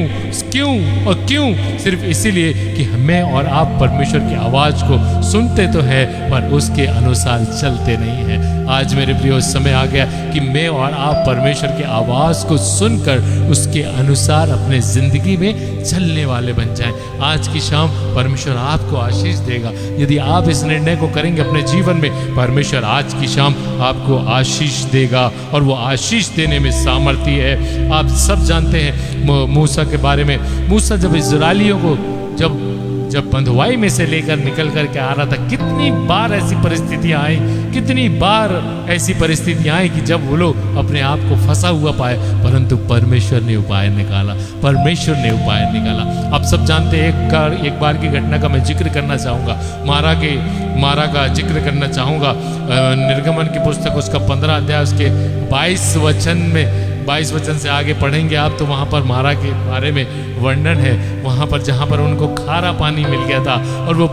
सिर्फ इसीलिए कि मैं और आप परमेश्वर की आवाज़ को सुनते तो है पर उसके अनुसार चलते नहीं हैं। आज मेरे प्रियो समय आ गया कि मैं और आप परमेश्वर की आवाज़ को सुनकर उसके अनुसार अपने ज़िंदगी में चलने वाले बन जाएं। आज की शाम परमेश्वर आपको आशीष देगा यदि आप इस निर्णय को करेंगे अपने जीवन में। परमेश्वर आज की शाम आपको आशीष देगा और वो आशीष देने में सामर्थ्य है। आप सब जानते हैं मूसा के बारे में। मूसा जब इस्राएलियों को जब बंधुआई में से लेकर निकल कर के आ रहा था, कितनी बार ऐसी परिस्थितियां आई, कितनी बार ऐसी परिस्थितियां आई कि जब वो लोग अपने आप को फंसा हुआ पाए, परंतु परमेश्वर ने उपाय निकाला। परमेश्वर ने उपाय निकाला। आप सब जानते हैं, एक बार की घटना का मैं जिक्र करना चाहूँगा, मारा का जिक्र करना चाहूँगा। निर्गमन की पुस्तक उसका 15 अध्याय उसके 22 वचन से आगे पढ़ेंगे आप, तो वहाँ पर मारा के बारे में वर्णन है। वहाँ पर जहाँ पर उनको खारा पानी मिल गया था और वो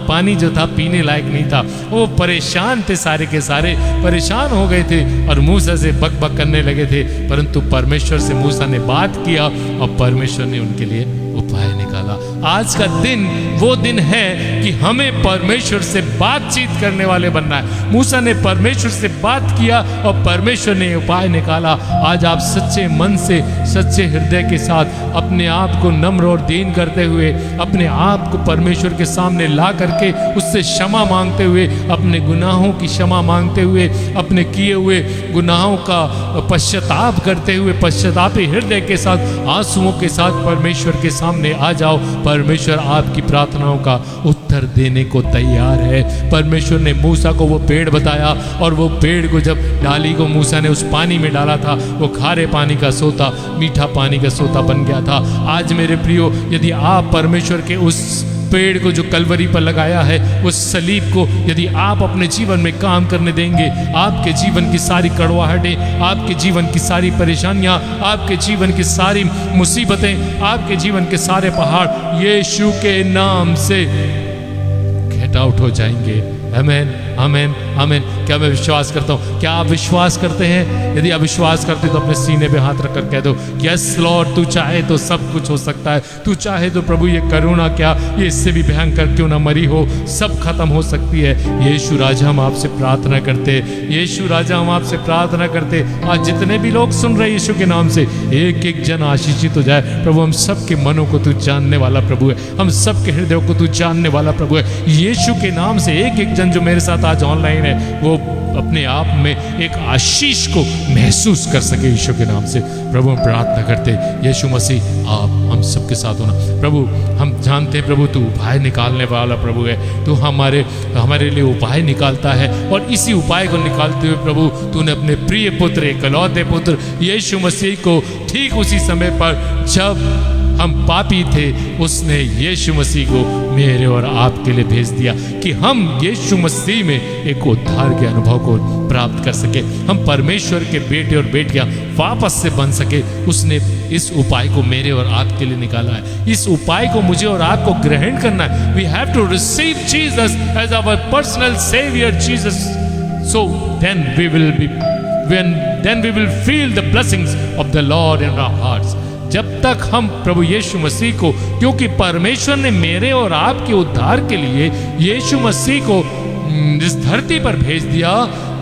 पानी जो था पीने लायक नहीं था, वो परेशान थे, सारे के सारे परेशान हो गए थे और मूसा से बक करने लगे थे। परंतु परमेश्वर से मूसा ने बात किया और परमेश्वर ने उनके लिए उपाय निकाला। आज का दिन वो दिन है कि हमें परमेश्वर से बातचीत करने वाले बनना है। मूसा ने परमेश्वर से बात किया और परमेश्वर ने उपाय निकाला। आज आप सच्चे मन से, सच्चे हृदय के साथ अपने आप को नम्र और दीन करते हुए, अपने आप को परमेश्वर के सामने ला करके उससे क्षमा मांगते हुए, अपने गुनाहों की क्षमा मांगते हुए, अपने किए हुए गुनाहों का पश्चाताप करते हुए, पश्चातापी हृदय के साथ, आंसुओं के साथ परमेश्वर के सामने आ जाओ। परमेश्वर आपकी प्रार्थनाओं का उत्तर देने को तैयार है। परमेश्वर ने मूसा को वो पेड़ बताया और वो पेड़ को जब डाली को मूसा ने उस पानी में डाला था, वो खारे पानी का सोता मीठा पानी का सोता बन गया था। आज मेरे प्रियो, यदि आप परमेश्वर के उस पेड़ को जो कलवरी पर लगाया है, उस सलीब को यदि आप अपने जीवन में काम करने देंगे, आपके जीवन की सारी कड़वाहटें, आपके जीवन की सारी परेशानियां, आपके जीवन की सारी मुसीबतें, आपके जीवन के सारे पहाड़ यीशु के नाम से गेट आउट हो जाएंगे। आमीन, आमीन, आमीन। क्या मैं विश्वास करता हूँ? क्या आप विश्वास करते हैं? यदि आप विश्वास करते तो अपने सीने पे हाथ रखकर कह दो, यस लॉर्ड, तू चाहे तो सब कुछ हो सकता है। तू चाहे तो प्रभु ये करुणा क्या, ये इससे भी भयंकर क्यों ना मरी हो, सब खत्म हो सकती है। यीशु राजा हम आपसे प्रार्थना करते, यीशु राजा हम आपसे प्रार्थना करते। आज जितने भी लोग सुन रहे यीशु के नाम से, एक एक जन आशीषित हो जाए। प्रभु हम सबके मनों को तू जानने वाला प्रभु है, हम सबके हृदयों को तू जानने वाला प्रभु है। यीशु के नाम से एक एक जन जो मेरे साथ आज ऑनलाइन है, वो अपने आप में एक आशीष को महसूस कर सके यीशु के नाम से। प्रभु हम प्रार्थना करते, यीशु मसीह आप हम सबके साथ होना। प्रभु हम जानते हैं प्रभु तू उपाय निकालने वाला प्रभु है, तू हमारे लिए उपाय निकालता है और इसी उपाय को निकालते हुए प्रभु तूने अपने प्रिय पुत्र, इकलौते पुत्र यीशु मसीह को ठीक उसी समय पर जब हम पापी थे, उसने यीशु मसीह को मेरे और आपके लिए भेज दिया कि हम यीशु मसीह में एक उद्धार के अनुभव को प्राप्त कर सके, हम परमेश्वर के बेटे और बेटियां वापस से बन सके। उसने इस उपाय को मेरे और आपके लिए निकाला है। इस उपाय को मुझे और आपको ग्रहण करना है। We have to receive Jesus as our personal saviour Jesus, so then we then we will feel the blessings of the Lord in our hearts. जब तक हम प्रभु यीशु मसीह को, क्योंकि परमेश्वर ने मेरे और आपके उद्धार के लिए यीशु मसीह को इस धरती पर भेज दिया,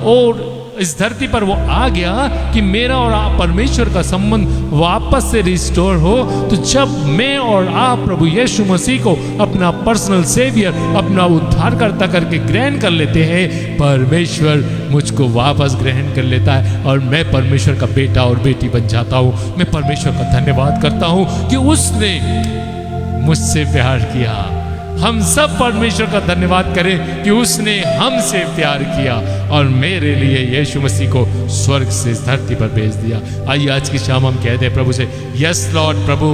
और इस धरती पर वो आ गया कि मेरा और आप परमेश्वर का संबंध वापस से रिस्टोर हो। तो जब मैं और आप प्रभु यीशु मसीह को अपना पर्सनल सेवियर, अपना उद्धारकर्ता करके ग्रहण कर लेते हैं, परमेश्वर मुझको वापस ग्रहण कर लेता है और मैं परमेश्वर का बेटा और बेटी बन जाता हूँ। मैं परमेश्वर का धन्यवाद करता हूँ कि उसने मुझसे प्यार किया। हम सब परमेश्वर का धन्यवाद करें कि उसने हमसे प्यार किया और मेरे लिए यीशु मसीह को स्वर्ग से इस धरती पर भेज दिया। आइए आज की शाम हम कहते हैं प्रभु से, यस लॉर्ड प्रभु,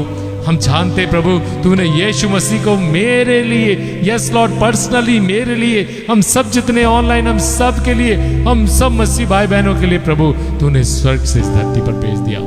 हम जानते प्रभु तूने यीशु मसीह को मेरे लिए, यस लॉर्ड, पर्सनली मेरे लिए, हम सब जितने ऑनलाइन, हम सब के लिए, हम सब मसीह भाई बहनों के लिए प्रभु तूने स्वर्ग से इस धरती पर भेज दिया।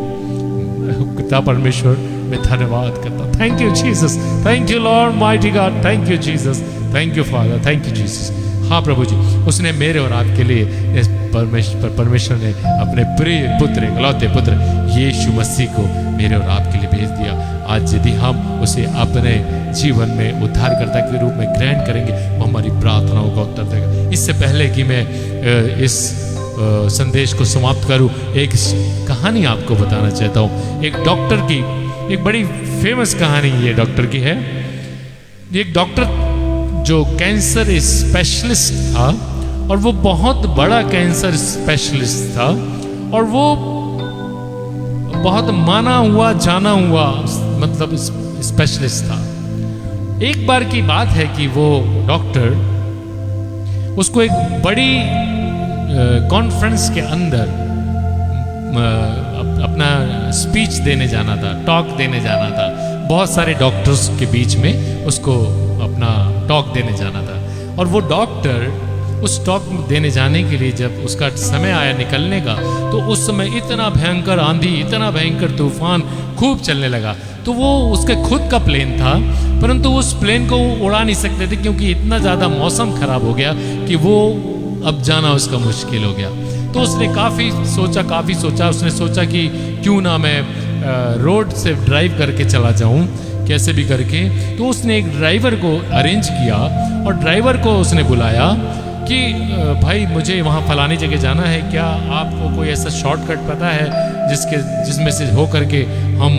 पिता परमेश्वर, मैं धन्यवाद करता हूं। Thank you Jesus, thank you Lord mighty God, thank you Jesus, thank you father, thank you Jesus. हाँ प्रभु जी, उसने मेरे और आपके लिए इस परमेश्वर ने अपने प्रिय पुत्र, इकलौते पुत्र यीशु मसीह को मेरे और आपके लिए भेज दिया। आज यदि हम उसे अपने जीवन में उद्धारकर्ता के रूप में ग्रहण करेंगे, वो हमारी प्रार्थनाओं का उत्तर देगा। इससे पहले कि मैं इस संदेश को समाप्त करूं, एक कहानी आपको बताना चाहता हूं। एक डॉक्टर की, एक बड़ी फेमस कहानी ये डॉक्टर की है। एक डॉक्टर जो कैंसर स्पेशलिस्ट था, और वो बहुत बड़ा कैंसर स्पेशलिस्ट था, और वो बहुत माना हुआ जाना हुआ मतलब स्पेशलिस्ट था। एक बार की बात है कि वो डॉक्टर, उसको एक बड़ी कॉन्फ्रेंस के अंदर अपना स्पीच देने जाना था, टॉक देने जाना था। बहुत सारे डॉक्टर्स के बीच में उसको अपना टॉक देने जाना था। और वो डॉक्टर उस टॉक देने जाने के लिए जब उसका समय आया निकलने का, तो उस समय इतना भयंकर आंधी, इतना भयंकर तूफान खूब चलने लगा। तो वो उसके खुद का प्लेन था, परंतु उस प्लेन को वो उड़ा नहीं सकते थे क्योंकि इतना ज़्यादा मौसम खराब हो गया कि वो अब जाना उसका मुश्किल हो गया। तो उसने काफ़ी सोचा, उसने सोचा कि क्यों ना मैं रोड से ड्राइव करके चला जाऊं, कैसे भी करके। तो उसने एक ड्राइवर को अरेंज किया और ड्राइवर को उसने बुलाया कि भाई मुझे वहाँ फलानी जगह जाना है, क्या आपको कोई ऐसा शॉर्टकट पता है जिसमें से हो करके हम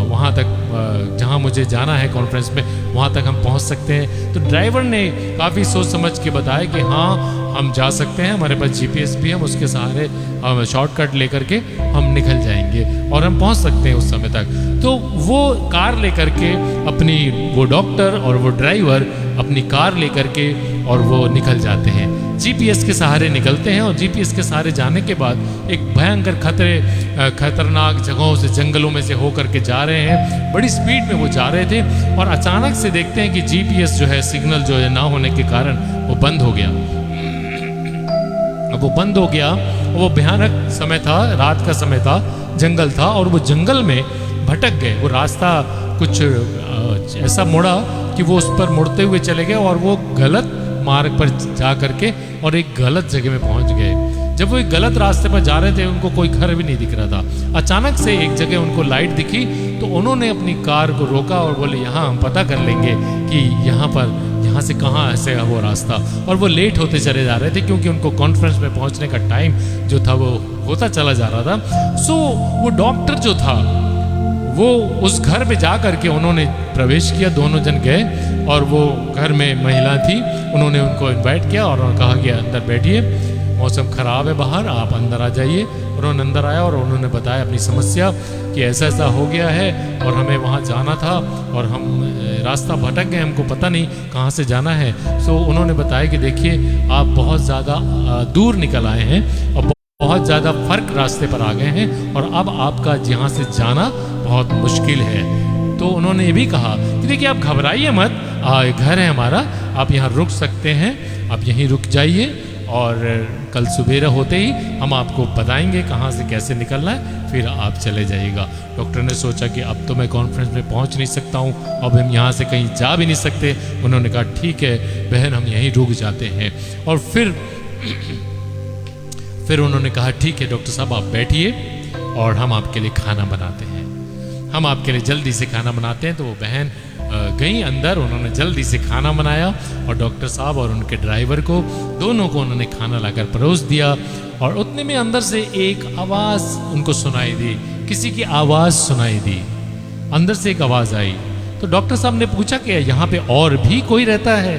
वहाँ तक जहाँ मुझे जाना है कॉन्फ्रेंस में, वहाँ तक हम पहुँच सकते हैं। तो ड्राइवर ने काफ़ी सोच समझ के बताया कि हाँ हम जा सकते हैं, हमारे पास जीपीएस भी है, हम उसके सहारे हम शॉर्टकट लेकर के हम निकल जाएंगे और हम पहुँच सकते हैं उस समय तक। तो वो कार लेकर के अपनी, वो डॉक्टर और वो ड्राइवर अपनी कार लेकर के और वो निकल जाते हैं, जीपीएस के सहारे निकलते हैं। और जीपीएस के सहारे जाने के बाद एक भयंकर खतरनाक जगहों से, जंगलों में से होकर के जा रहे हैं, बड़ी स्पीड में वो जा रहे थे। और अचानक से देखते हैं कि जीपीएस जो है, सिग्नल जो है ना होने के कारण वो बंद हो गया। अब वो बंद हो गया, वो भयानक समय था, रात का समय था, जंगल था, और वो जंगल में भटक गए। वो रास्ता कुछ ऐसा मुड़ा कि वो उस पर मुड़ते हुए चले गए और वो गलत मार्ग पर जा करके और एक गलत जगह में पहुंच गए। जब वो एक गलत रास्ते पर जा रहे थे, उनको कोई घर भी नहीं दिख रहा था। अचानक से एक जगह उनको लाइट दिखी, तो उन्होंने अपनी कार को रोका और बोले यहाँ हम पता कर लेंगे कि यहाँ से कहाँ ऐसे है वो रास्ता। और वो लेट होते चले जा रहे थे क्योंकि उनको कॉन्फ्रेंस में पहुँचने का टाइम जो था वो होता चला जा रहा था। सो वो डॉक्टर जो था वो उस घर में जा करके उन्होंने प्रवेश किया, दोनों जन गए और वो घर में महिला थी, उन्होंने उनको इनवाइट किया और कहा कि अंदर बैठिए, मौसम ख़राब है बाहर, आप अंदर आ जाइए। उन्होंने अंदर आया और उन्होंने बताया अपनी समस्या कि ऐसा ऐसा हो गया है और हमें वहाँ जाना था और हम रास्ता भटक गए, हमको पता नहीं कहाँ से जाना है। सो उन्होंने बताया कि देखिए आप बहुत ज़्यादा दूर निकल आए हैं और बहुत ज़्यादा फर्क रास्ते पर आ गए हैं और अब आपका यहाँ से जाना बहुत मुश्किल है। तो उन्होंने ये भी कहा कि देखिए आप घबराइए मत, घर है हमारा, आप यहाँ रुक सकते हैं, आप यहीं रुक जाइए और कल सुबेरा होते ही हम आपको बताएंगे कहाँ से कैसे निकलना है, फिर आप चले जाइएगा। डॉक्टर ने सोचा कि अब तो मैं कॉन्फ्रेंस में पहुँच नहीं सकता हूँ, अब हम यहाँ से कहीं जा भी नहीं सकते। उन्होंने कहा ठीक है बहन, हम यहीं रुक जाते हैं। और फिर उन्होंने कहा ठीक है डॉक्टर साहब आप बैठिए और हम आपके लिए खाना बनाते हैं, हम आपके लिए जल्दी से खाना बनाते हैं। तो वो बहन गई अंदर, उन्होंने जल्दी से खाना बनाया और डॉक्टर साहब और उनके ड्राइवर को दोनों को उन्होंने खाना लाकर परोस दिया। और उतने में अंदर से एक आवाज़ उनको सुनाई दी, किसी की आवाज़ सुनाई दी, अंदर से एक आवाज़ आई। तो डॉक्टर साहब ने पूछा कि यहाँ पे और भी कोई रहता है?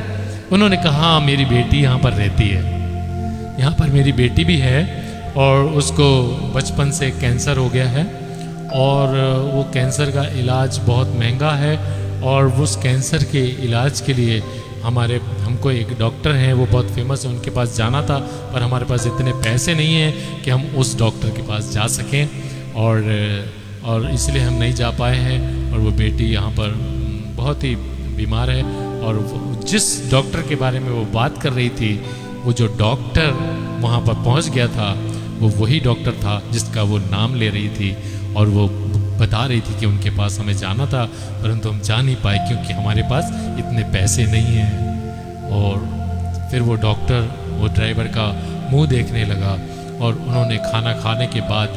उन्होंने कहा हाँ मेरी बेटी यहाँ पर रहती है, यहाँ पर मेरी बेटी भी है और उसको बचपन से कैंसर हो गया है और वो कैंसर का इलाज बहुत महंगा है और उस कैंसर के इलाज के लिए हमको एक डॉक्टर हैं वो बहुत फेमस है, उनके पास जाना था, पर हमारे पास इतने पैसे नहीं हैं कि हम उस डॉक्टर के पास जा सकें और इसलिए हम नहीं जा पाए हैं। और वो बेटी यहाँ पर बहुत ही बीमार है और जिस डॉक्टर के बारे में वो बात कर रही थी, वो जो डॉक्टर वहाँ पर पहुँच गया था वो वही डॉक्टर था जिसका वो नाम ले रही थी और वो बता रही थी कि उनके पास हमें जाना था परंतु हम जा नहीं पाए क्योंकि हमारे पास इतने पैसे नहीं हैं। और फिर वो डॉक्टर वो ड्राइवर का मुंह देखने लगा और उन्होंने खाना खाने के बाद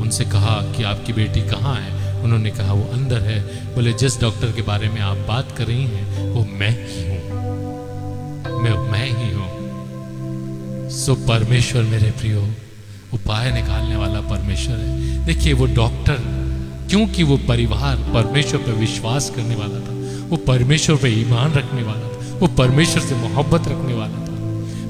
उनसे कहा कि आपकी बेटी कहाँ है? उन्होंने कहा वो अंदर है। बोले जिस डॉक्टर के बारे में आप बात कर रही हैं वो मैं ही हूँ, मैं ही हूँ। सो परमेश्वर मेरे प्रियो उपाय निकालने वाला परमेश्वर है। देखिए वो डॉक्टर, क्योंकि वो परिवार परमेश्वर पर विश्वास करने वाला था, वो परमेश्वर पर ईमान रखने वाला था, वो परमेश्वर से मोहब्बत रखने वाला था,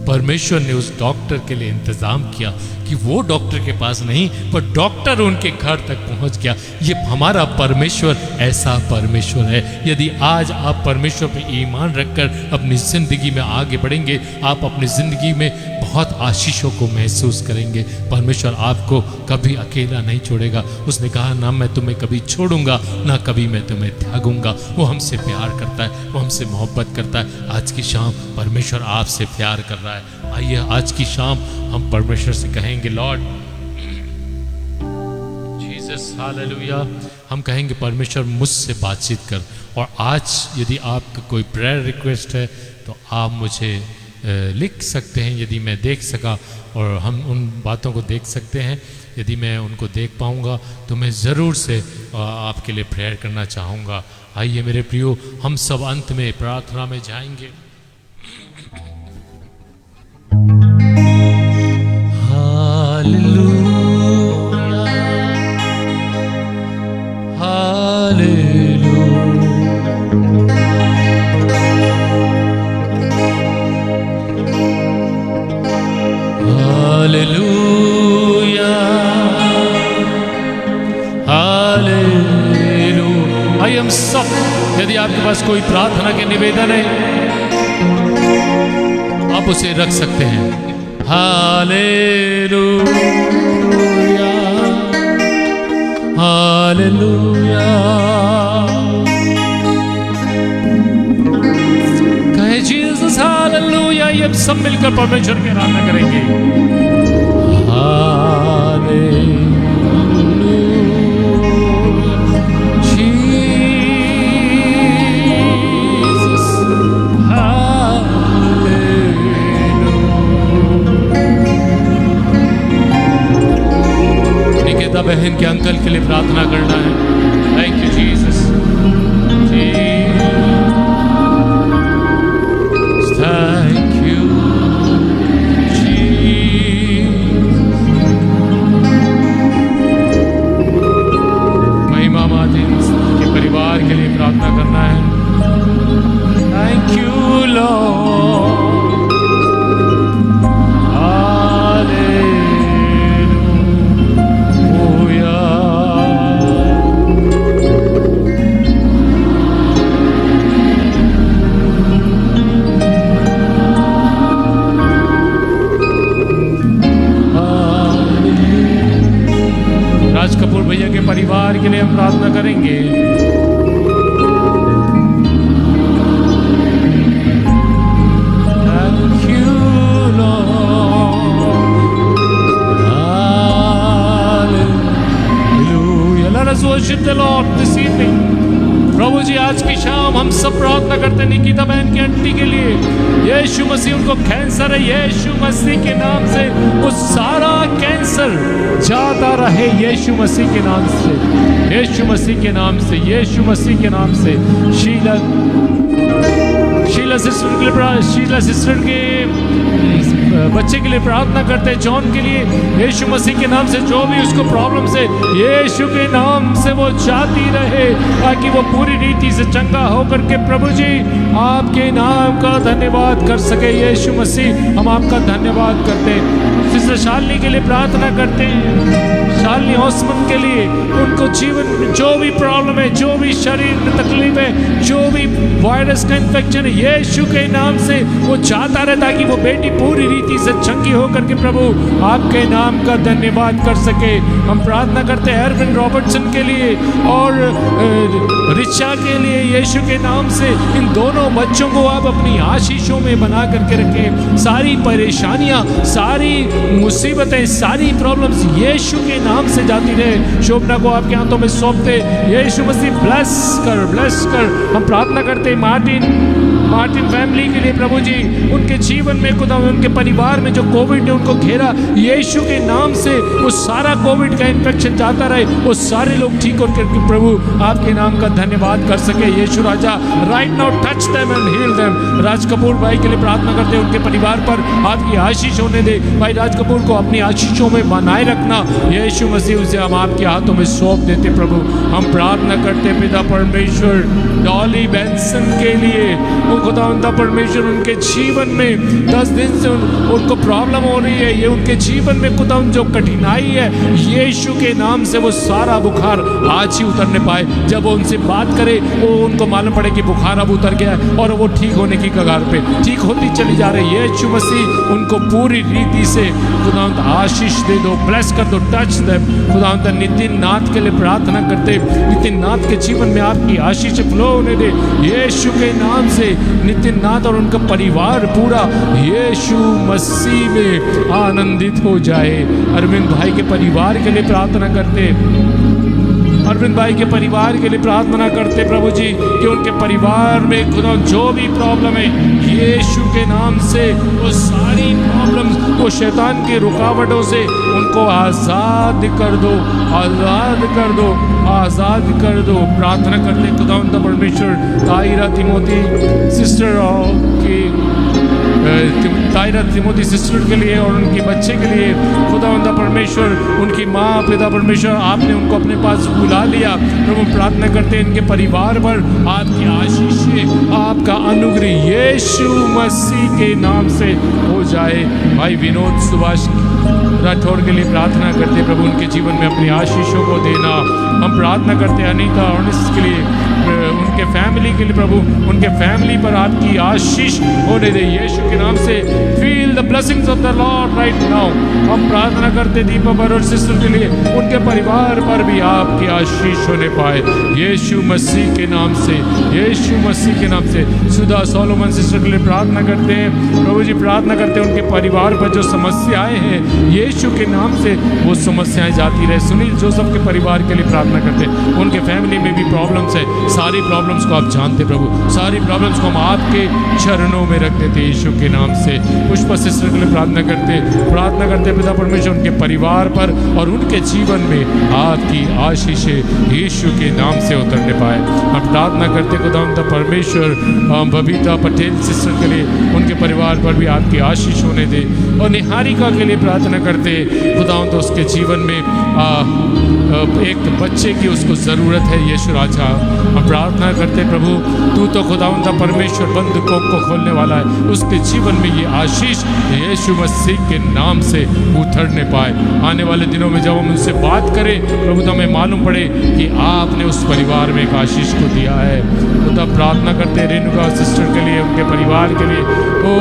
परमेश्वर ने उस डॉक्टर के लिए इंतजाम किया कि वो डॉक्टर के पास नहीं पर डॉक्टर उनके घर तक पहुंच गया। ये हमारा परमेश्वर ऐसा परमेश्वर है। यदि आज आप परमेश्वर पर ईमान रखकर अपनी ज़िंदगी में आगे बढ़ेंगे, आप अपनी ज़िंदगी में बहुत आशीषों को महसूस करेंगे। परमेश्वर आपको कभी अकेला नहीं छोड़ेगा। उसने कहा ना मैं तुम्हें कभी छोड़ूंगा ना कभी मैं तुम्हें त्यागूंगा। वो हमसे प्यार करता है, वो हमसे मोहब्बत करता है। आज की शाम परमेश्वर आपसे प्यार कर रहा है। आइए आज की शाम हम परमेश्वर से कहेंगे लॉर्ड जीसस हालेलुया। हम कहेंगे परमेश्वर मुझसे बातचीत कर। और आज यदि आपका कोई प्रेयर रिक्वेस्ट है तो आप मुझे लिख सकते हैं यदि मैं देख सका, और हम उन बातों को देख सकते हैं। यदि मैं उनको देख पाऊंगा तो मैं ज़रूर से आपके लिए प्रेयर करना चाहूँगा। आइए मेरे प्रियो हम सब अंत में प्रार्थना में जाएंगे। आइए हम सब, यदि आपके पास कोई प्रार्थना के निवेदन है आप उसे रख सकते हैं। Hallelujah hallelujah. कहे जीसस हालेलुया। ये हम सब मिलकर परमेश्वर की आराधना करेंगे। हालेलुया बहन के अंकल के लिए प्रार्थना करना है। Thank you Jesus, thank you महिमा माती के परिवार के लिए प्रार्थना करना है। Thank you Lord. कपूर भैया के परिवार के लिए हम प्रार्थना करेंगे। Thank you, Lord. Hallelujah. Let us worship the Lord this evening. प्रभु जी आज की शाम हम सब प्रार्थना करते हैं निकिता बहन की आंटी के लिए। यीशु मसीह उनको कैंसर है, यीशु मसीह के नाम से वो सारा कैंसर जाता रहे यीशु मसीह के नाम से, यीशु मसीह के नाम से, यीशु मसीह के नाम से। शीला सिस्टर के बच्चे के लिए प्रार्थना करते हैं, जॉन के लिए यीशु मसीह के नाम से जो भी उसको प्रॉब्लम से यीशु के नाम से वो जाती रहे ताकि वो पूरी रीति से चंगा होकर के प्रभु जी आपके नाम का धन्यवाद कर सके। यीशु मसीह हम आपका धन्यवाद करते हैं। सिस्टर शालिनी के लिए प्रार्थना करते हैं, शालिनी ओस्मान के लिए, उनको जीवन में जो भी प्रॉब्लम है, जो भी शरीर में तकलीफ है, जो भी वायरस का इन्फेक्शन है, यीशु के नाम से वो जाता रहे ताकि वो बेटी पूरी रीति से चंगी होकर के प्रभु आपके नाम का धन्यवाद कर सके। हम प्रार्थना करते हैं एरविन रॉबर्टसन के लिए और रिचा के लिए, यीशु के नाम से इन दोनों बच्चों को आप अपनी आशीषों में बना करके रखें। सारी परेशानियां, सारी मुसीबतें, सारी प्रॉब्लम्स यीशु के नाम से जाती रहे। शोभना को आपके हाथों में सौंपते, यीशु मसीह ब्लेस कर। हम प्रार्थना करते हैं मार्टिन फैमिली के लिए प्रभु जी, उनके जीवन में खुदा उनके परिवार में जो कोविड ने उनको घेरा, यीशु के नाम से वो सारा कोविड का इन्फेक्शन जाता रहे, वो सारे लोग ठीक होकर के प्रभु आपके नाम का धन्यवाद कर सके। यीशु राजा right now touch them and heal them. Raj Kapoor भाई के लिए प्रार्थना करते हैं, उनके परिवार पर आपकी आशीष होने दे। भाई राज कपूर को अपनी आशीषों में बनाए रखना। यीशु मसीह उसे हम आपके हाथों में सौंप देते प्रभु। हम प्रार्थना करते पिता परमेश्वर डॉली बेंसन के लिए, खुदा परमेश्वर उनके जीवन में 10 दिन से उनको प्रॉब्लम हो रही है, ये उनके जीवन में खुदा जो कठिनाई है, यीशु के नाम से वो सारा बुखार आज ही उतरने पाए। जब वो उनसे बात करे वो उनको मालूम पड़े कि बुखार अब उतर गया है और वो ठीक होने की कगार पे ठीक होती चली जा रही है। यीशु मसीह उनको पूरी रीति से खुदा आशीष दे दो, ब्लेस कर दो, टच दे। खुदा नितिन नाथ के लिए प्रार्थना करते, नितिन नाथ के जीवन में आपकी आशीष फ्लो होने दे यीशु के नाम से। नितिन नाथ और उनका परिवार पूरा यीशु मसीह में आनंदित हो जाए। अरविंद भाई के परिवार के लिए प्रार्थना करते, अरविंद भाई के परिवार के लिए प्रार्थना करते प्रभु जी कि उनके परिवार में खुदा जो भी प्रॉब्लम है यीशु के नाम से वो सारी प्रॉब्लम, वो शैतान की रुकावटों से उनको आज़ाद कर दो, आज़ाद कर दो, आज़ाद कर दो। प्रार्थना करते खुदा परमेश्वर तायरा तिमोती सिस्टर की तायरा तिमोती सिस्टर के लिए और उनके बच्चे के लिए खुदा परमेश्वर, उनकी माँ पिता परमेश्वर आपने उनको अपने पास बुला लिया प्रभु। प्रार्थना करते हैं इनके परिवार पर आपकी आशीष से, आपका अनुग्रह यीशु मसीह के नाम से हो जाए। भाई विनोद सुभाष राठौर के लिए प्रार्थना करते प्रभु, उनके जीवन में अपनी आशीषों को देना। हम प्रार्थना करते अनीता ऑर्निस्ट के लिए, उनके फैमिली के लिए प्रभु, उनके फैमिली पर आपकी आशीष होने दे यीशु के नाम से। Feel the blessings of the Lord right now. हम प्रार्थना करते दीपा और सिस्टर के लिए, उनके परिवार पर भी आपकी आशीष होने पाए यीशु मसीह के नाम से, यीशु मसीह के नाम से। सुधा सोलोमन सिस्टर के लिए प्रार्थना करते हैं प्रभु जी, प्रार्थना करते हैं उनके परिवार पर जो समस्याएं हैं यीशु के नाम से वो समस्याएं जाती रहे। सुनील जोसेफ के परिवार के लिए प्रार्थना करते हैं, उनके फैमिली में भी प्रॉब्लम्स है, सारी प्रॉब्लम्स को आप जानते प्रभु, सारी प्रॉब्लम्स को हम आपके चरणों में रख देते यीशु के नाम से। पुष्पा सिस्टर के लिए प्रार्थना करते पिता परमेश्वर उनके परिवार पर और उनके जीवन में आपकी आशीषें यीशु के नाम से उतरने पाए। हम प्रार्थना करते खुदा परमेश्वर बबीता पटेल सिस्टर के लिए, उनके परिवार पर भी आपकी आशीष होने दे। और निहारिका के लिए प्रार्थना करते खुदा तो उसके जीवन में एक बच्चे की उसको ज़रूरत है यीशु राजा। हम प्रार्थना करते प्रभु, तू तो खुदावंद परमेश्वर बंद कोख को खोलने वाला है, उसके जीवन में ये आशीष यीशु मसीह के नाम से उतरने पाए। आने वाले दिनों में जब हम उनसे बात करें प्रभु, तो हमें मालूम पड़े कि आपने उस परिवार में एक आशीष को दिया है। खुदा प्रार्थना करते रेणुका सिस्टर के लिए, उनके परिवार के लिए, ओ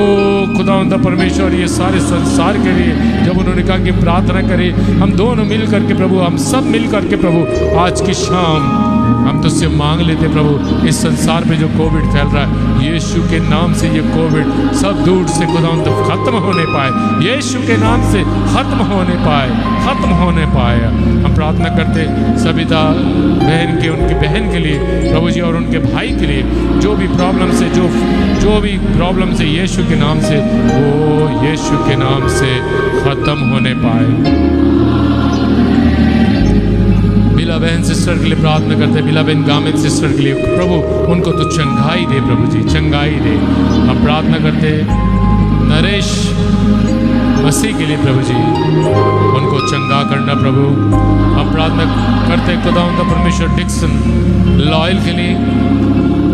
खुदावंद परमेश्वर ये सारे संसार के लिए जब उन्होंने कहा कि प्रार्थना करें, हम दोनों मिल करके प्रभु, हम सब मिल करके प्रभु आज की शाम हम तुझसे मांग लेते प्रभु, इस संसार में जो कोविड फैल रहा है, यीशु के नाम से ये कोविड सब दूर से खुदावंद खत्म होने पाए, यीशु के नाम से खत्म होने पाए। हम प्रार्थना करते सभी बहन के, उनकी बहन के लिए प्रभु जी, और उनके भाई के लिए, जो भी प्रॉब्लम से जो भी प्रॉब्लम से यीशु के नाम से, वो यीशु के नाम से खत्म होने पाए। बिला बहन सिस्टर के लिए प्रार्थना करते हैं, बिला बहन गामित सिस्टर के लिए प्रभु, उनको तो चंगाई दे प्रभु जी, चंगाई दे। हम प्रार्थना करते नरेश मसीह के लिए प्रभु जी, उनको चंगा करना प्रभु। हम प्रार्थना करते खुदावंद परमेश्वर डिक्सन लॉयल के लिए,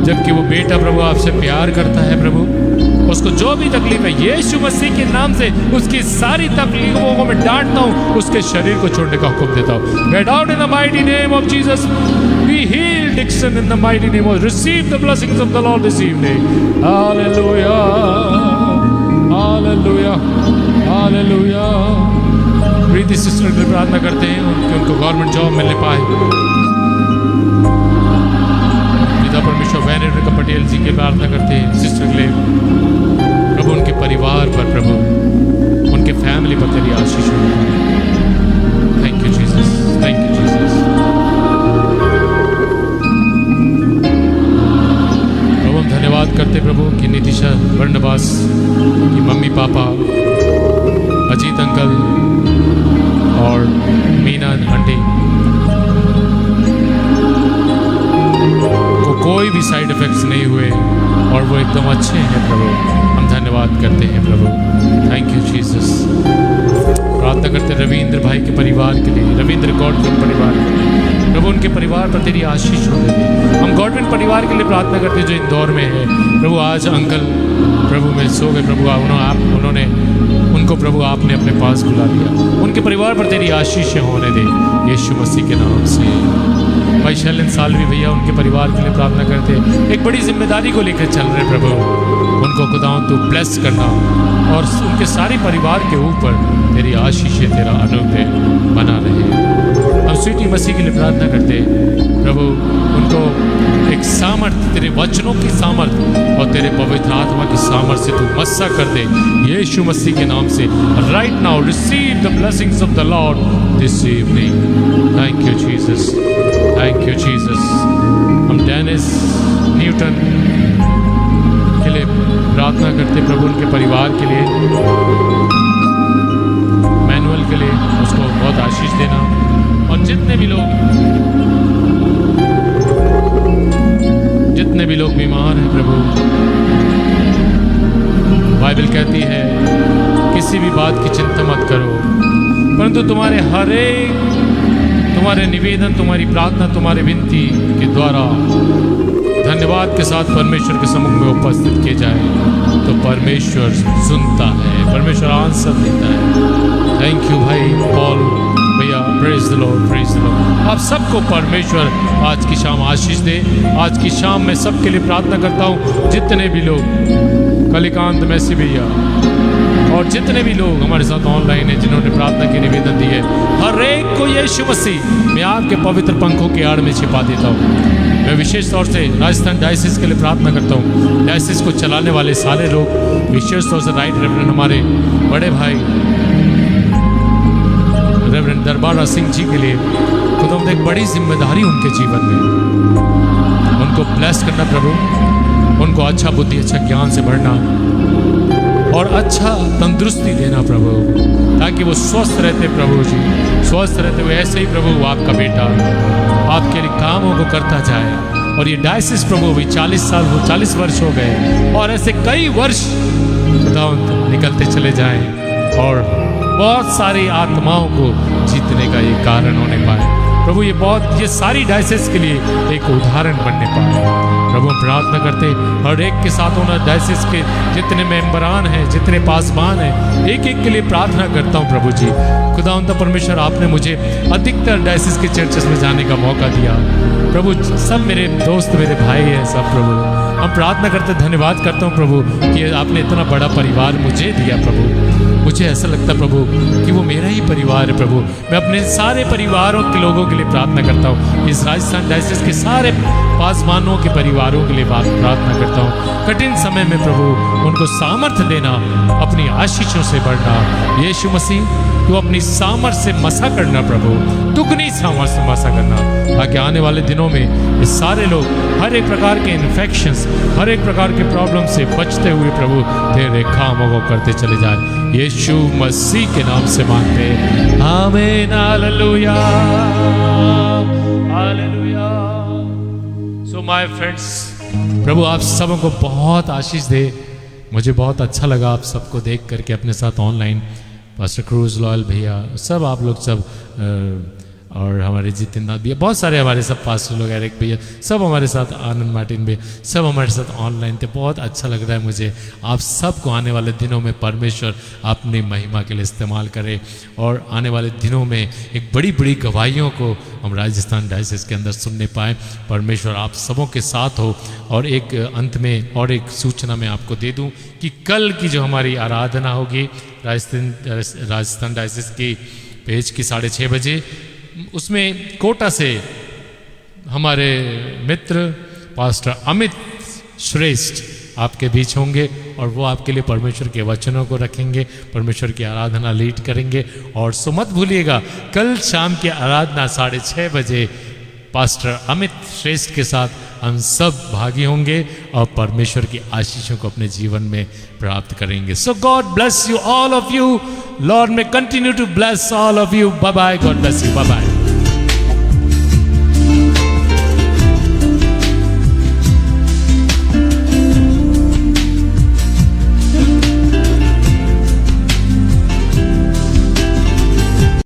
जबकि वो बेटा प्रभु आपसे प्यार करता है प्रभु, उसको जो भी तकलीफ है यीशु मसीह के नाम से उसकी सारी तकलीफों को मैं डांटता हूँ, उसके शरीर को छोड़ने का हुक्म देता हूँ। Get out in the mighty name of Jesus. Be healed, Dixon, in the mighty name of. Receive the blessings of the Lord this evening. Hallelujah, Hallelujah, Hallelujah. Preeti sister के लिए प्रार्थना करते हैं, उनको गवर्नमेंट जॉब मिलने पाए। पिता परमेश्वर वैनेटर का पटेल जी के प्रार्थना करते हैं सिस्टर के लिए प्रभु, उनके परिवार पर प्रभु, उनके फैमिली पर तेरी आशीष हो। Thank you Jesus, thank you Jesus. प्रभु हम धन्यवाद करते प्रभु कि नितिशा बर्नबास की मम्मी पापा, अजीत अंकल और मीना आंटी को कोई भी साइड इफेक्ट्स नहीं हुए और वो एकदम अच्छे हैं प्रभु। हम धन्यवाद करते हैं प्रभु, थैंक यू जीसस। प्रार्थना करते रविंद्र भाई के परिवार के लिए, रविंद्र गॉडविन परिवार के लिए प्रभु, उनके परिवार पर तेरी आशीष हो गई। हम गॉडविन परिवार के लिए प्रार्थना करते जो इंदौर में है प्रभु, आज अंकल प्रभु में सो गए प्रभु, उन्होंने उनको प्रभु आपने अपने पास बुला लिया, उनके परिवार पर तेरी आशीषें होने दे यीशु मसीह के नाम से। भाई शैलन सालवी भैया, उनके परिवार के लिए प्रार्थना करते, एक बड़ी जिम्मेदारी को लेकर चल रहे प्रभु, उनको खुदावंद तू ब्लेस करना और उनके सारे परिवार के ऊपर तेरी आशीषें, तेरा अनुग्रह बना रहे। हम स्वीटी मसीह के लिए प्रार्थना करते प्रभु, उनको एक सामर्थ्य, तेरे वचनों की सामर्थ्य और तेरे पवित्र आत्मा की सामर्थ्य से तू मस्सा कर दे यीशु मसीह के नाम से। Right now receive the blessings of the lord this evening. Thank you Jesus, thank you Jesus. हम डेनिस न्यूटन के लिए प्रार्थना करते प्रभु, उनके परिवार के लिए, मैनुअल के लिए, उसको बहुत आशीष देना। और जितने भी लोग बीमार हैं प्रभु, बाइबल कहती है किसी भी बात की चिंता मत करो, परंतु तुम्हारे निवेदन, तुम्हारी प्रार्थना, तुम्हारे विनती के द्वारा धन्यवाद के साथ परमेश्वर के सम्मुख में उपस्थित किए जाए तो परमेश्वर सुनता है, परमेश्वर आंसर देता है। थैंक यू भाई पॉल भैया, praise the Lord, praise the Lord. आप सबको परमेश्वर आज की शाम आशीष दे। आज की शाम मैं सबके लिए प्रार्थना करता हूँ, जितने भी लोग, कलिकांत मैसी भैया और जितने भी लोग हमारे साथ ऑनलाइन हैं, जिन्होंने प्रार्थना की निवेदन दी है, हर एक को यीशु मसीह मैं आपके पवित्र पंखों की आड़ में छिपा देता हूँ। मैं विशेष तौर से राजस्थान डायसिस के लिए प्रार्थना करता हूँ, डायसिस को चलाने वाले सारे लोग, विशेष तौर से राइट रेवरेंड हमारे बड़े भाई रेवरेंड दरबारा सिंह जी के लिए खुदा एक बड़ी जिम्मेदारी उनके जीवन में, उनको ब्लेस करना प्रभु, उनको अच्छा बुद्धि, अच्छा ज्ञान से भरना और अच्छा तंदुरुस्ती देना प्रभु, ताकि वो स्वस्थ रहते प्रभु जी, स्वस्थ रहते हुए ऐसे ही प्रभु आपका बेटा आपके लिए कामों को करता जाए। और ये डायसिस प्रभु भी 40 वर्ष हो गए और ऐसे कई वर्ष खुदावंद निकलते चले जाएं और बहुत सारी आत्माओं को जीतने का ये कारण होने पाए प्रभु। ये सारी डायसिस के लिए एक उदाहरण बनने पाए प्रभु। हम प्रार्थना करते हर एक के साथ होना, डायसिस के जितने मेंबरान हैं, जितने पासबान हैं, एक एक के लिए प्रार्थना करता हूँ प्रभु जी, खुदावंद परमेश्वर आपने मुझे अधिकतर डायसिस के चर्चेस में जाने का मौका दिया प्रभु। सब मेरे दोस्त मेरे भाई हैं सब प्रभु। हम प्रार्थना करते धन्यवाद करता हूँ प्रभु कि आपने इतना बड़ा परिवार मुझे दिया प्रभु। मुझे ऐसा लगता है प्रभु कि वो मेरा ही परिवार है प्रभु। मैं अपने सारे परिवारों के लोगों के लिए प्रार्थना करता हूँ, इस राजस्थान डायसिस के सारे पासवानों के परिवारों के लिए प्रार्थना करता हूँ। कठिन समय में प्रभु उनको सामर्थ्य देना, अपनी आशीषों से बढ़ना। यीशु मसीह तो अपनी सामर्थ्य से मसा करना प्रभु, दुगनी सामर्थ्य से मसा करना, ताकि आने वाले दिनों में ये सारे लोग हर एक प्रकार के इन्फेक्शंस, हर एक प्रकार के प्रॉब्लम से बचते हुए प्रभु तेरे कामों को करते चले जाए। यीशु मसीह के नाम से मांगते हैं, आमीन, hallelujah, hallelujah. So my friends, प्रभु आप सबों को बहुत आशीष दे। मुझे बहुत अच्छा लगा आप सबको देख करके, अपने साथ ऑनलाइन पास्टर क्रूज, लॉयल भैया, सब आप लोग सब और हमारे जितेंद्र भैया, बहुत सारे हमारे सब पास्टर लोग, एरिक भैया, सब हमारे साथ, आनंद मार्टिन भैया, सब हमारे साथ ऑनलाइन थे। बहुत अच्छा लग रहा है मुझे। आप सबको आने वाले दिनों में परमेश्वर अपनी महिमा के लिए इस्तेमाल करे और आने वाले दिनों में एक बड़ी बड़ी गवाहियों को हम राजस्थान डायसिस के अंदर सुनने पाए। परमेश्वर आप सबों के साथ हो। और एक अंत में और एक सूचना मैं आपको दे दूं कि कल की जो हमारी आराधना होगी राजस्थान डायसिस की पेज की 6:30 बजे, उसमें कोटा से हमारे मित्र पास्टर अमित श्रेष्ठ आपके बीच होंगे और वो आपके लिए परमेश्वर के वचनों को रखेंगे, परमेश्वर की आराधना लीड करेंगे। और सो मत भूलिएगा, कल शाम की आराधना 6:30 बजे पास्टर अमित श्रेष्ठ के साथ हम सब भागी होंगे और परमेश्वर की आशीषों को अपने जीवन में प्राप्त करेंगे। So God bless you all of you. Lord may continue to bless all of you. Bye bye. God bless you. Bye bye.